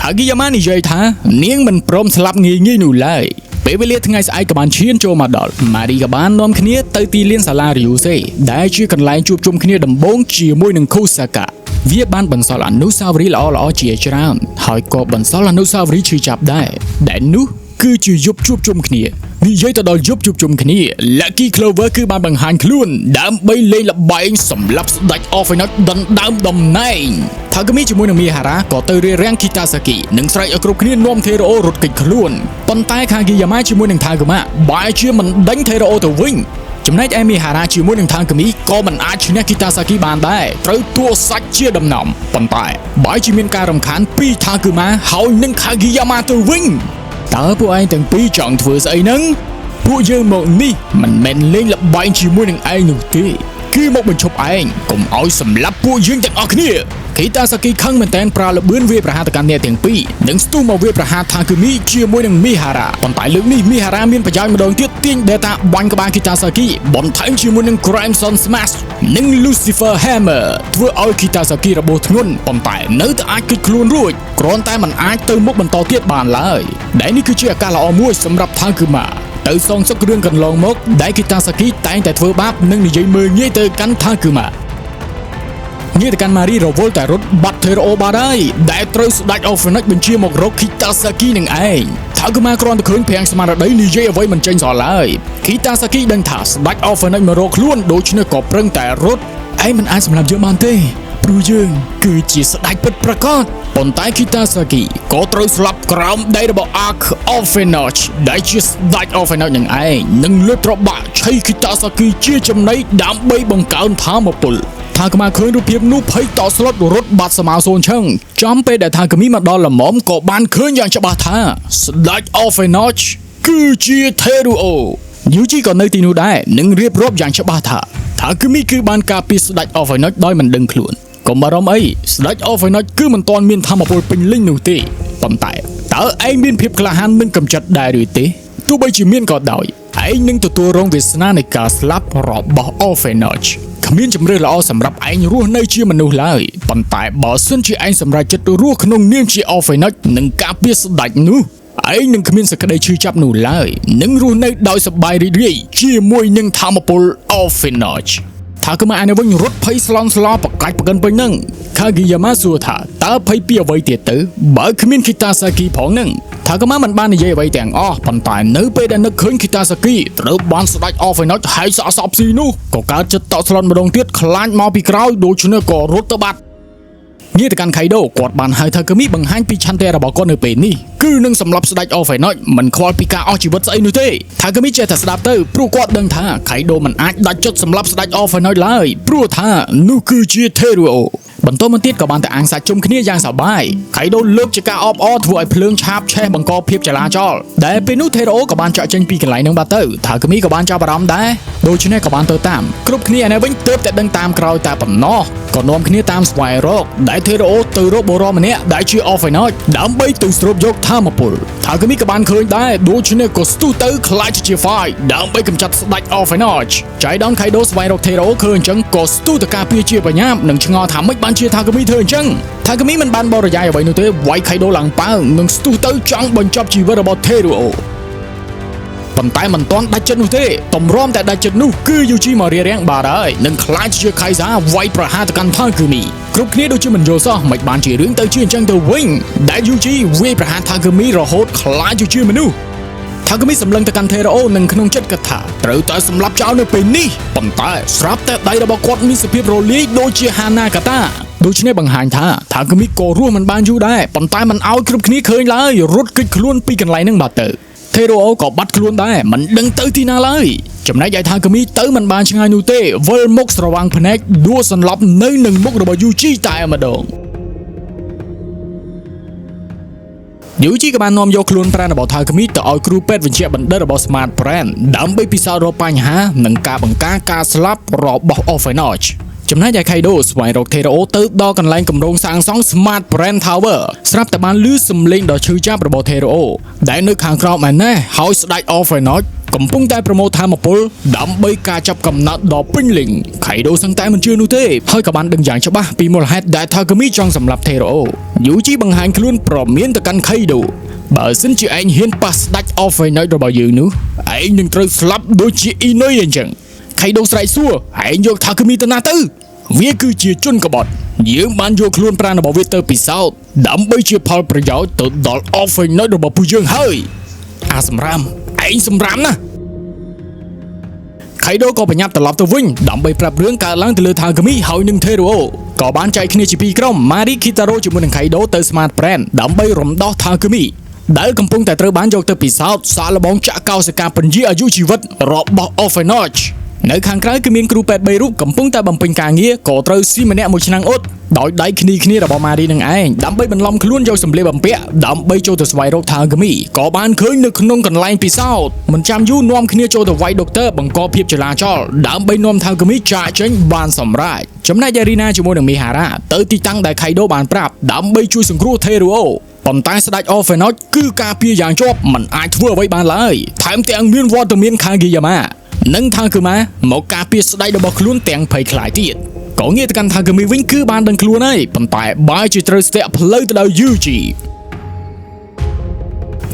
Speaker 1: ខាគីយ៉ាម៉ានិយាយថានាងមិនព្រមស្លាប់ងាយនោះឡើយពេលវេលាថ្ងៃស្អែកក៏បានឈានចូលមកដល់ម៉ារីក៏បាននាំគ្នាទៅទីលានសាលារីយូសេដែលជាកន្លែងជួបជុំគ្នាដំបូងជាមួយនឹងគូសាកាវាបានបន្សល់អនុស្សាវរីយ៍ល្អៗជាច្រើនហើយក៏បន្សល់អនុស្សាវរីយ៍ឈឺចាប់ដែរដែលនោះគឺជាយប់ជួបជុំគ្នានិយាយទៅដល់យប់ជួបជុំគ្នា Lucky Clover គឺបានបង្ហាញខ្លួនដើម្បីលេងល្បែងសម្លាប់ស្ដេចអូហ្វេណូចដណ្ដើមតំណែងថាកាមីជាមួយនឹងមីហារ៉ាក៏ទៅរារាំងគីតាសាគីនិងស្រែកឲ្យគ្រប់គ្នានាំថេរ៉ូរត់គេចខ្លួនប៉ុន្តែខាគីយ៉ាម៉ាជាមួយនឹងថាកាម៉ាបែរជាមិនដេញថេរ៉ូទៅវិញចំណែកឯមីហារ៉ាជាមួយនឹងថាកាមីក៏មិនអាចឈ្នះគីតាសាគីបានដែរត្រូវទួសាច់ជាដំណំប៉ុន្តែបែរជាមានការរំខានពីថាកាម៉ាហើយនឹងខាគីយ៉ាម៉ាទៅវិញតើពួកឯងទាំងពីរចង់ធ្វើស្អីហ្នឹងពួកយើងមកនេះមិនមែនលេងល្បែងជាមួយនឹងឯងនោះទេគឺមកបញ្ឈប់ឯងកុំឲ្យសម្លាប់ពួកយើងទាំងអស់គ្នា Kitasaki ខឹងមែនតែនប្រើលបឿនវាប្រហារទៅកាន់អ្នកទាំងពីរនិងស្ទុះមកវាប្រហារ Takumi ជាមួយនឹង Mihara ប៉ុន្តែលើកនេះ Mihara មានប្រយោជន៍ម្ដងទៀតទាញ Data បាញ់ក្បាល Kitasaki បន្ថែមជាមួយនឹង Crimson Smash និង Lucifer Hammer ធ្វើឲ្យ Kitasaki របួសធ្ងន់ប៉ុន្តែនៅតែអាចគេចខ្លួនរួចគ្រាន់តែមិនអាចទៅមុខបន្តទៀតបានឡើយដែលនេះគឺជាឱកាសល្អមួយសម្រាប់ Takuma ទៅសងសឹករឿងកន្លងមកដែល Kitasaki តែងតែធ្វើបាបនិងនិយាយមើលងាយទៅកាន់ Takumaងាយទៅកាន់ Mari រវល់តែរត់បាត់ Terao បាត់ហើយដែលត្រូវស្ដេច Phoenix បញ្ជាមករក Kitasaki នឹងឯង Takuma គ្រាន់តែឃើញប្រាំងស្មារតីនិយាយអ្វីមិនចេញសោះឡើយ Kitasaki ដឹងថាស្ដេច Phoenix មករកខ្លួនដូច្នេះក៏ប្រឹងតែរត់ឯងមិនអាចសម្លាប់យើងបានទេព្រោះយើងគឺជាស្ដេចពិតប្រាកដប៉ុន្តែ Kitasaki ក៏ត្រូវស្លាប់ក្រោមដៃរបស់ Ark of Phoenix ដែលជាស្ដេច Phoenix នឹងឯងនឹងលើកត្របាក់ឆៃ Kitasaki ជាចំណីដើម្បីបង្កើនថាមពលTakuma ឃើញរូបភាពនោះភ័យតស្លុតរត់បាត់ស្មៅសូនឈឹងចំពេលដែល Takumi មកដល់លំមក៏បានឃើញយ៉ាងច្បាស់ថាស្ដេច Phoenix គឺជា Terao Yuji ក៏នៅទីនោះដែរនឹងរៀបរាប់យ៉ាងច្បាស់ថា Takumi គឺបានការពារស្ដេច Phoenix ដោយមិនដឹងខ្លួនកុំបារម្ភអីស្ដេច Phoenix គឺមិនទាន់មានថាមពលពេញលេញនោះទេប៉ុន្តែតើឯងមានភាពក្លាហាននិងកំចិត្តដែរឬទេទោះបីជាមានក៏ដោយឯងនឹងទទួលរងវាសនានៃការស្លាប់របស់ Phoenixគ្មានជំរឿនល្អសម្រាប់ឯងរស់នៅជាមនុស្សឡើយប៉ុន្តែបើសិនជាឯងសម្រេចចិត្តរស់ក្នុងនាមជា Phoenix និងការពារស្ដេចនោះឯងនឹងគ្មានសេចក្តីឈឺចាប់នោះឡើយនឹងរស់នៅដោយសប្បាយរីករាយជាមួយនឹងថាមពល Phoenix Takuma ឯនៅវិញរត់ភ័យស្លន់ស្លោប្រកាច់ប្រកិនពេញនឹង Kageyama សួរថាតើភ័យពីអ្វីទៀតទៅបើគ្មាន Kitasaki ផងនឹង Takuma មិនបាននិយាយអ្វីទាំងអស់ប៉ុន្តែនៅពេលដែលនឹកឃើញ Kitasaki ត្រូវបានស្ដេច Phoenix ហើយសាកសពស៊ីនោះក៏កើតចិត្តតក់ស្លន់ម្ដងទៀតខ្លាចមកពីក្រោយដូច្នេះក៏រត់ទៅបាត់ងាយទៅកាន់ Kaido គាត់បានហៅ Takumi បង្ហាញពីឆន្ទៈរបស់គាត់នៅពេលនេះគឺនឹងសម្លាប់ស្ដេច Phoenix មិនខ្វល់ពីការអស់ជីវិតស្អីនោះទេ Takumi ចេះតែស្ដាប់ទៅព្រោះគាត់ដឹងថា Kaido មិនអាចដាច់ចិត្តសម្លាប់ស្ដេច Phoenix ឡើយព្រោះថានោះគឺជា Terao បន្តមកទៀតក៏បានតែអាំងសាច់ជុំគ្នាយ៉ាងសប្បាយ Kaido លើកជាការអបអរធ្វើឲ្យភ្លើងឆាបឆេះបង្កភាពចលាចលដែលពេលនោះ Terao ក៏បានចាក់ចេញពីកន្លែងនឹងបាត់ទៅ Takumi ក៏បានចាប់អារម្មណ៍ដែរដូច្នេះក៏បានទៅតាមគ្រប់គ្នាឯនេះវិញទើបតែដឹងតាមក្រោយតែប៉ុណ្ណោះក៏នាំគ្នាតាមស្វែងរកដែល Terao ទៅរកបុរសម្នាក់ដែលជា Phoenix ដើម្បីទៅស្រូបយកថាមពល Takumi ក៏បានឃើញដែរដូច្នេះក៏ស្ទុះទៅខ្លាចជា Fight ដើម្បីកម្ចាត់ស្ដេច Phoenix ចៃដន្យ Kaido ស្វែងរក Terao ឃើញអញ្ចឹងក៏ស្ទុះទៅការពារជាបញ្ញាប់និងឆ្ងល់ថាមិនបានជា Takumi ធ្វើអញ្ចឹង Takumi មិនបានបរិយាយអ្វីនោះទេវាយ Kaido ឡើងប៉ាងនិងស្ទុះទៅចង់បញ្ចប់ជីវិតរបស់ Terao ប៉ុន្តែមិនទាន់ដាច់ចិត្តនោះទេតម្រាំតែដាច់ចិត្តនោះគឺ Yuji មករារាំងបាត់ហើយនឹងខ្លាចជា Kaiser វាយប្រហារទៅកាន់ Takumi គ្រប់គ្នាដូចជាមិនយល់សោះមិនបានជារឿងទៅជាអញ្ចឹងទៅវិញដែល Yuji វាយប្រហារ Takumi រហូតខ្លាចជាមនុស្ស Takumi សម្លឹងទៅកាន់ Terao និងក្នុងចិត្តគិតថាត្រូវតែសម្លាប់ចោលនៅពេលនេះប៉ុន្តែស្រាប់តែដៃរបស់គាត់មានសភាពរលាយដូចជា Hanagata ដូច្នេះបង្ហាញថា Takumi ក៏រស់មិនបានយូរដែរប៉ុន្តែមិនឲ្យគ្រប់គ្នាឃើញឡើយរត់គេចខ្លួនពីកន្លែងហ្នឹងបាត់ទៅ Terao ក៏បាត់ខ្លួនដែរមិនដឹងទៅទីណាឡើយចំណែកឯ Takumi ទៅមិនបានឆ្ងាយនោះទេវិលមុខស្រវាងភ្នែកដួលសន្លប់នៅនឹងមុខរបស់ Yuji តែម្ដង Yuji ក៏បាននាំយកខ្លួនប្រាណរបស់ Takumi ទៅឲ្យគ្រូពេទ្យវិជ្ជាបណ្ឌិតរបស់ Smart Brain ដើម្បីពិសោធន៍រកបញ្ហានិងការបង្ការការស្លាប់របស់ Phoenix ចំណែកឯ Kaido ស្វែងរក Terao ទៅដល់កន្លែងគម្រោងសាងសង់ Smart Brain Tower ស្រាប់តែបានឮសំឡេងដ៏ឈឺចាប់របស់ Terao ដែលនៅខាងក្រោមឯណេះហើយស្ដេច Phoenix កំពុងតែប្រមូលថាមពលដើម្បីការចាប់កំណត់ដ៏ពេញលេញ Kaido សឹងតែមិនជឿនោះទេហើយក៏បានដឹងយ៉ាងច្បាស់ពីមូលហេតុដែល Takumi ចង់សម្លាប់ Terao Yuji បង្ហាញខ្លួនប្រមានទៅកាន់ Kaido បើសិនជាឯងហ៊ានប៉ះស្ដេច Phoenix របស់យើងនោះឯងនឹងត្រូវស្លាប់ដូចជា Inoue អញ្ចឹង Kaido ស្រែកសួរឯងយក Takumi ទៅណាទៅវាគឺជាជនក្បត់យើងបានយកខ្លួនប្រាណរបស់វាទៅពិសោធន៍ដើម្បីជាផលប្រយោជន៍ទៅដល់ Phoenix របស់ពួកយើងហើយអាសម្រាមឯងសម្រាមណាស់ Kaido ក៏ប្រញាប់ត្រឡប់ទៅវិញដើម្បីប្រាប់រឿងកើតឡើងទៅលើ Takumi ហើយនឹង Terao ក៏បានចែកគ្នាជាពីរក្រុម Mari Kitaro ជាមួយនឹង Kaido ទៅ Smart Brain ដើម្បីរំដោះ Takumi ដែលកំពុងតែត្រូវបានយកទៅពិសោធន៍សាកល្បងចាក់កោសិកាពន្យាអាយុជីវិតរបស់ Phoenix នៅខាងក្រៅគឺមានគ្រូពេទ្យ3រូបកំពុងតែបំពេញការងារក៏ត្រូវស៊ីម្នាក់មួយឆ្នាំងអ៊ុតដោយដៃគ្នារបស់ Mari នឹងឯងដើម្បីបន្លំខ្លួនយកសម្លៀកបំពាក់ដើម្បីចូលទៅស្វែងរក Takumi ក៏បានឃើញនៅក្នុងកន្លែងពិសោធន៍មិនចាំយូរនាំគ្នាចូលទៅវាយដុកទ័របង្កភាពចលាចលដើម្បីនាំ Takumi ចាកចេញបានសម្រេច ចំណែកឯរីណាជាមួយនឹងមីហារ៉ាទៅទីតាំងដែលខៃដូបានប្រាប់ដើម្បីជួយសង្គ្រោះថេរូអូប៉ុន្តែស្ដេចអហ្វេណុចគឺការពារយ៉ាងជាប់មិនអាចធ្វើអ្វីបានឡើយថែមទាំងមានវត្តមានខាងហ្គីយ៉ាម៉ានិងថាគឺម៉ាមកការពារស្ដេចរបស់ខ្លួនទាំងភ័យខ្លាចទៀតក៏ងាកទៅកាន់ថាគឺមីវិញគឺបានដឹងខ្លួនហើយប៉ុន្តែបែរជាត្រូវស្ទាក់ផ្លូវទៅដល់យូជី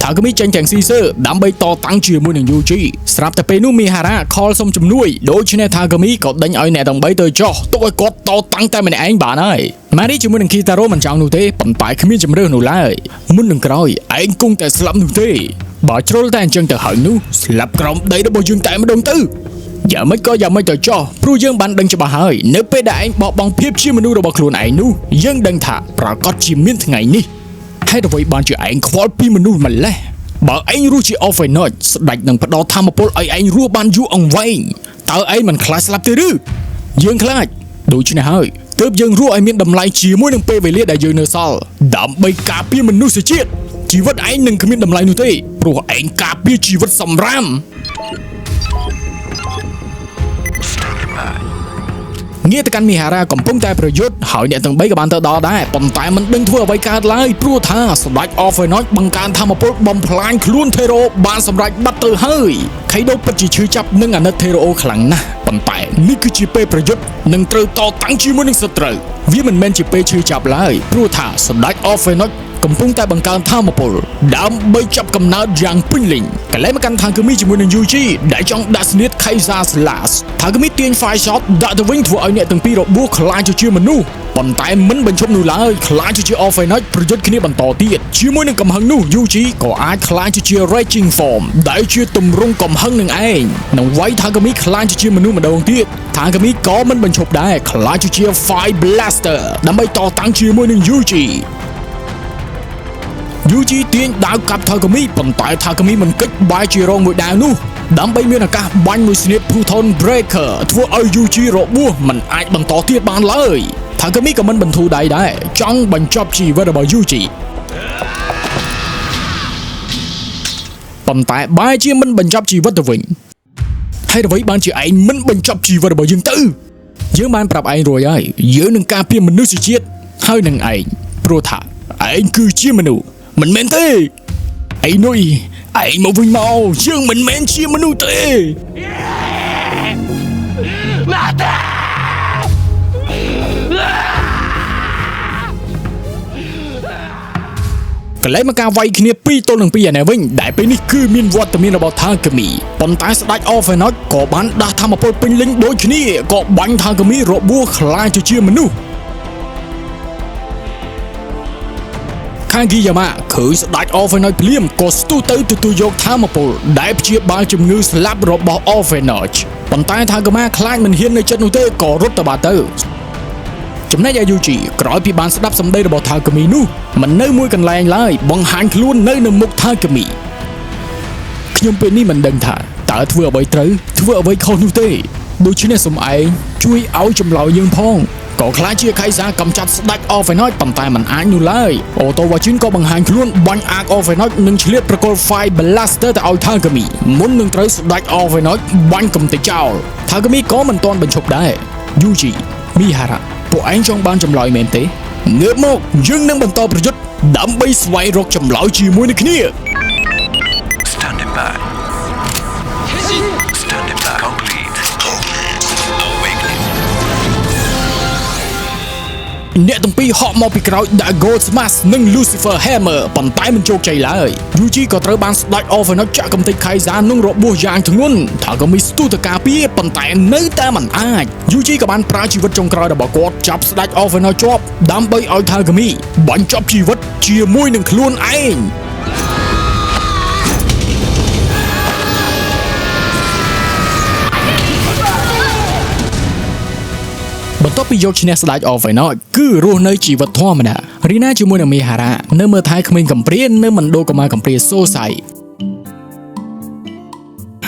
Speaker 1: ថាគឺមីចេញទាំងស៊ីសឺដើម្បីតតាំងជាមួយនឹងយូជីស្រាប់តែពេលនោះមីហារ៉ាខលសុំជំនួយដូច្នេះថាគឺមីក៏ដេញឲ្យអ្នកទាំង3ទៅចោះទុកឲ្យគាត់តតាំងតែម្នាក់ឯងបានហើយម៉ារីជាមួយនឹងគីតារ៉ូមិនចង់នោះទេប៉ុន្តែគ្មានជំរឿសនោះឡើយមុននឹងក្រោយឯងគង់តែស្លាប់នោះទេបើជ្រុលតែអញ្ចឹងទៅហើយនោះស្លាប់ក្រោមដីរបស់យើងតែម្ដងទៅយ៉ាងម៉េចក៏យ៉ាងម៉េចទៅចោះព្រោះយើងបានដឹងច្បាស់ហើយនៅពេលដែលឯងបោះបង់ភាពជាមនុស្សរបស់ខ្លួនឯងនោះយើងដឹងថាប្រកាសជាមានថ្ងៃនេះហេតុអ្វីបានជាឯងខ្វល់ពីមនុស្សម្លេះបើឯងរស់ជាអហ្វេណុចស្ដេចនឹងផ្ដល់ធម៌ពលឲ្យឯងរស់បានយូរអង្វែងតើឯងមិនខ្លាចស្លាប់ទេឬយើងខ្លាចដូច្នេះហើយទើបយើងរស់ឲ្យមានតម្លៃជាមួយនឹងពេលវេលាដែលយើងនៅសល់ដើម្បីការពារមនុស្សជាតិជីវិតឯងនឹងគ្មានតម្លៃនោះទេព្រោះឯងការពារជីវិតសម្រាមងាកទៅកាន់មីហារ៉ាកំពុងតែប្រយុទ្ធហើយអ្នកទាំង3ក៏បានទៅដល់ដែរប៉ុន្តែមិនដឹងធ្វើអ្វីកើតឡើយព្រោះថាស្ដេចអហ្វេណុចបង្កើនធម៌ពលបំផ្លាញខ្លួនថេរ៉ូបានសម្រេចបាត់ទៅហើយខៃដូពិតជាឈឺចាប់នឹងអាណិតថេរ៉ូខ្លាំងណាស់ប៉ុន្តែនេះគឺជាពេលប្រយុទ្ធនឹងត្រូវតតាំងជាមួយនឹងសត្រូវវាមិនមែនជាពេលឈឺចាប់ឡើយព្រោះថាស្ដេចអហ្វេណុចកំពុងតែបង្កើនធម៌ពលដើម្បីចាប់កំណើតយ៉ាងពេញលេញកលែមកកាន់ថាគឺមីជាមួយនឹងយូជីដែលចង់ដាក់ស្នៀតខៃសាស្លាសថាគឺមីទាញ fire shot ដាក់ទៅវិញធ្វើឲ្យអ្នកទាំងពីររបួសខ្លាចជាមនុស្សប៉ុន្តែមិនបញ្ឈប់នោះឡើយខ្លាចជាអហ្វេណុចប្រយុទ្ធគ្នាបន្តទៀតជាមួយនឹងកំហឹងនោះយូជីក៏អាចខ្លាចជា raging form ដែលជាទម្រង់កំហឹងនឹងឯងនឹងវាយថាគឺមីខ្លាចជាមនុស្សម្ដងទៀតថាគឺមីក៏មិនបញ្ឈប់ដែរខ្លាចជា fire blaster ដើម្បីតតាំងជាមួយនឹងយូជីយូជីទាញដាវកាប់ថាកមីប៉ុន្តែថាកមីមិនកិច្ចបែរជារងមួយដាវនោះដើម្បីមានឱកាសបាញ់មួយស្នៀត Pluton Breaker ធ្វើឲ្យយូជីរបួសមិនអាចបន្តទៀតបានឡើយថាកមីក៏មិនបន្ធូរដៃដែរចង់បញ្ចប់ជីវិតរបស់យូជីប៉ុន្តែបែរជាមិនបញ្ចប់ជីវិតទៅវិញហើយអ្វីបានជាឯងមិនបញ្ចប់ជីវិតរបស់យើងទៅយើងបានប្រាប់ឯងរួចហើយយើងនឹងការពារមនុស្សជាតិហើយនឹងឯងព្រោះថាឯងគឺជាមនុស្សមិនមែនទេអីនុយឯងមកវិញមកយើងមិនមែនជាមនុស្សទេម៉ាតាកលែមកការវាយគ្នា2ទល់នឹង2ឯនេះវិញដែលពេលនេះគឺមានវត្តមានរបស់ថាកាមីប៉ុន្តែស្ដេចអហ្វេណុចក៏បានដាស់ធម្មពលពេញលេញដូចគ្នាក៏បាញ់ថាកាមីរបួសខ្លាចជាមនុស្សខាងហ្គីយ៉ាម៉ាឃើញស្ដេចអហ្វេណុចភ្លាមក៏ស្ទុះទៅទទួលយកធម្មពលដែលព្យាបាលជំងឺស្លាប់របស់អហ្វេណុចប៉ុន្តែថាកាម៉ាខ្លាចមិនហ៊ាននៅចិត្តនោះទេក៏រត់ទៅបាត់ទៅចំណែកឯយូជីក្រោយពីបានស្ដាប់សម្ដីរបស់ថាកាមីនោះមិននៅមួយកន្លែងឡើយបង្ហាញខ្លួននៅមុខថាកាមីខ្ញុំពេលនេះមិនដឹងថាតើធ្វើអ្វីត្រូវធ្វើអ្វីខុសនោះទេដូច្នេះសូមឯងជួយឲ្យចម្លើយយើងផងក៏ខ្លាចជាខៃសាកំចាត់ស្ដេចអហ្វេណុចប៉ុន្តែមិនអាចនោះឡើយអូតូវ៉ាជីនក៏បង្ហាញខ្លួនបាញ់អាកអហ្វេណុចនិងឆ្លៀតប្រកុល Fire Blaster ទៅឲ្យថាកាមីមុននឹងត្រូវស្ដេចអហ្វេណុចបាញ់កំទេចចោលថាកាមីក៏មិនទាន់បញ្ឈប់ដែរយូជីមីហារ៉ាពួកឯងចង់បានចម្លើយមែនទេងើបមកយើងនឹងបន្តប្រយុទ្ធដើម្បីស្វែងរកចម្លើយជាមួយនឹងគ្នា
Speaker 2: Standing by complete awakening
Speaker 1: អ្នកទាំងពីរហក់មកពីក្រោយដាក់ Gold Smash និង Lucifer Hammer ប៉ុន្តែមិនជោគជ័យឡើយយូជីក៏ត្រូវបានស្ដេចអហ្វេណុចចាក់កំទេចខៃសានឹងរបួសយ៉ាងធ្ងន់ថាក៏មានស្ទុះទៅការពារប៉ុន្តែនៅតែមិនអាចយូជីក៏បានប្រើជីវិតចុងក្រោយរបស់គាត់ចាប់ស្ដេចអហ្វេណុចជាប់ដើម្បីឲ្យថាកាមីបញ្ចប់ជីវិតជាមួយនឹងខ្លួនឯងបន្ទាប់ពីយកឈ្នះស្ដេចអហ្វេណុចគឺរស់នៅជីវិតធម្មតារីណាជាមួយនឹងមីហារ៉ានៅមើលថែក្មេងកំព្រានៅមណ្ឌលកុមារកំព្រាសូសៃ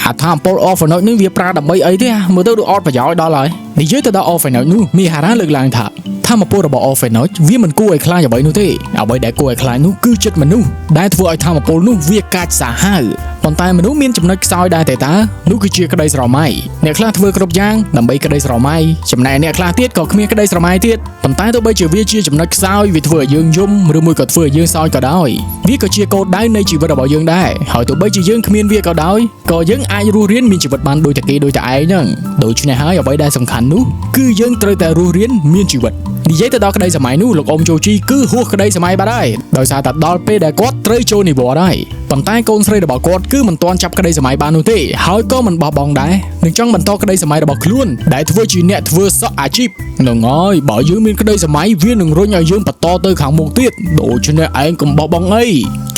Speaker 1: អាថាពលអហ្វេណុចនឹងវាប្រើដើម្បីអីទេមើលទៅដូចអត់ប្រយោជន៍ដល់ហើយនិយាយទៅដល់អហ្វេណុចនោះមីហារ៉ាលើកឡើងថាធម្មពលរបស់អហ្វេណុចវាមិនគួរឲ្យខ្លាចអ្វីនោះទេអ្វីដែលគួរឲ្យខ្លាចនោះគឺចិត្តមនុស្សដែលធ្វើឲ្យធម្មពលនោះវាកាចសាហាវ ប៉ុន្តែមនុស្សមានចំណុចខ្សោយដែរតែតើនោះគឺជាក្តីស្រមៃអ្នកខ្លះធ្វើគ្រប់យ៉ាងដើម្បីក្តីស្រមៃចំណែកអ្នកខ្លះទៀតក៏គ្មានក្តីស្រមៃទៀតប៉ុន្តែទោះបីជាវាជាចំណុចខ្សោយវាធ្វើឲ្យយើងយំឬមួយក៏ធ្វើឲ្យយើងសោកក៏ដោយវាក៏ជាគោលដៅនៃជីវិតរបស់យើងដែរហើយទោះបីជាយើងគ្មានវាក៏ដោយក៏យើងអាចរស់រានមានជីវិតបានដូចតែគេដូចតែឯងហ្នឹងដូច្នេះហើយអ្វីដែលសំខាន់នោះគឺយើងត្រូវតែរស់រានមានជីវិតនិយាយទៅដល់ក្តីសម័យនោះលោកអ៊ំជូជីគឺហួសក្តីសម័យបាត់ហើយដោយសារតែដល់ពេលដែលគាត់ត្រូវចូលនិវត្តន៍ហើយប៉ុន្តែកូនស្រីរបស់គាត់គឺមិនទាន់ចាប់ក្តីសម័យបាននោះទេហើយក៏មិនបោះបង់ដែរនឹងចង់បន្តក្តីសម័យរបស់ខ្លួនដែលធ្វើជាអ្នកធ្វើសក់អាជីពនឹងហើយបើយើងមានក្តីសម័យវានឹងរុញឲ្យយើងបន្តទៅខាងមុខទៀតដូច្នេះឯងកុំបោះបង់អី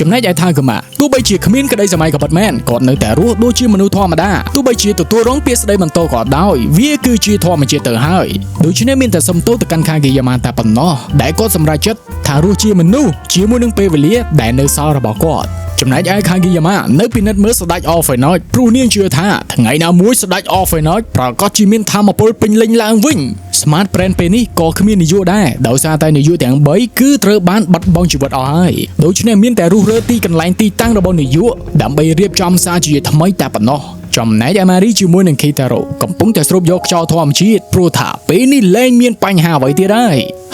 Speaker 1: ចំណែកឯថាកម្មាទោះបីជាគ្មានក្តីសម័យក៏ពិតមែនគាត់នៅតែរស់ដូចជាមនុស្សធម្មតាទោះបីជាទទួលរងពាក្យស្ដីបន្ទោសក៏ដោយវាគឺជាធម្មជាតិទៅហើយដូច្នេះមានតែសុំទោសទៅកាន់ខាងគីយ៉ាម៉ាតែប៉ុណ្ណោះដែលគាត់សម្រេចចិត្តថារស់ជាមនុស្សជាមួយនឹងពេលវេលាដែលនៅសល់របស់គាត់ចំណែកឯខាងគីយ៉ាម៉ានៅពិនិត្យមើលស្ដេចអហ្វេណតព្រោះនាងជឿថាថ្ងៃណាមួយស្ដេចអហ្វេណតប្រកាសជាមានធម៌ពលពេញលេញឡើងវិញ Smart Brand ពេលនេះក៏គ្មាននាយកដែរដោយសារតែនាយកទាំង3គឺត្រូវបានបាត់បង់ជីវិតអស់ហើយដូច្នេះមានតែរុះរើទីកន្លែងទីតាំងរបស់នាយកដើម្បីរៀបចំសារជាថ្មីតែប៉ុណ្ណោះចំណែកឯម៉ារីជាមួយនឹងខេតារ៉ូកំពុងតែស្រូបយកខ្យល់ធម្មជាតិព្រោះថាពេលនេះលែងមានបញ្ហាអ្វីទៀត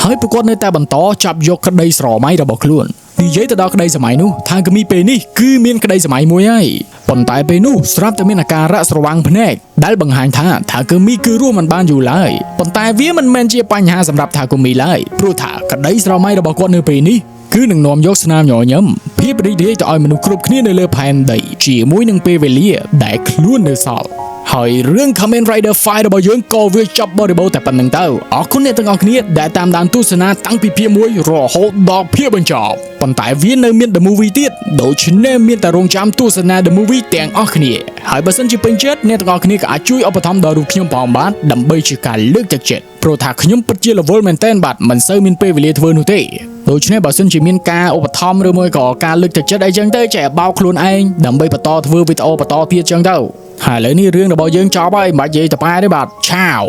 Speaker 1: ហើយពួកគាត់នៅតែបន្តចាប់យកក្តីស្រមៃរបស់ខ្លួននិយាយទៅដល់ក្តីសម័យនោះថាគមីពេលនេះគឺមានក្តីសម័យមួយហើយប៉ុន្តែពេលនោះស្រាប់តែមានអាការៈស្រវាំងភ្នែកដែលបង្ហាញថាគមីគឺរស់មិនបានយូរឡើយប៉ុន្តែវាមិនមែនជាបញ្ហាសម្រាប់ថាគមីឡើយព្រោះថាក្តីស្រមៃរបស់គាត់នៅពេលនេះគឺនឹងនាំយកស្នាមញញឹមភាពរីករាយទៅឲ្យមនុស្សគ្រប់គ្នានៅលើផែនដីជាមួយនឹងពេលវេលាដែលខ្លួននៅសល់ហើយរឿង Kamen Rider Fight របស់យើងក៏វាចប់បរិបូរណ៍តែប៉ុណ្្នឹងទៅអរគុណអ្នកទាំងអស់គ្នាដែលតាមដានទស្សនាតាំងពីភាគ1រហូតដល់ភាគបញ្ចប់ប៉ុន្តែវានៅមាន The Movie ទៀតដូច្នេះមានតែរងចាំទស្សនា The Movie ទាំងអស់គ្នាហើយបើសិនជាពេញចិត្តអ្នកទាំងអស់គ្នាក៏អាចជួយឧបត្ថម្ភដល់រូបខ្ញុំផងបាទដើម្បីជាការលើកទឹកចិត្តព្រោះថាខ្ញុំពិតជាល្វល់មែនទែនបាទមិនសូវមានពេលវេលាធ្វើនោះទេដូច្នេះបើសិនជាមានការឧបត្ថម្ភឬមួយក៏ការលើកទឹកចិត្តអីចឹងទៅចេះបោកខ្លួនឯងដើម្បីបន្តធ្វើវីដេអូបន្តទៀតចឹងទៅហើយឥឡូវនេះរឿងរបស់យើងចប់ហើយមិនបាច់និយាយតប៉ែទេបាទឆាវ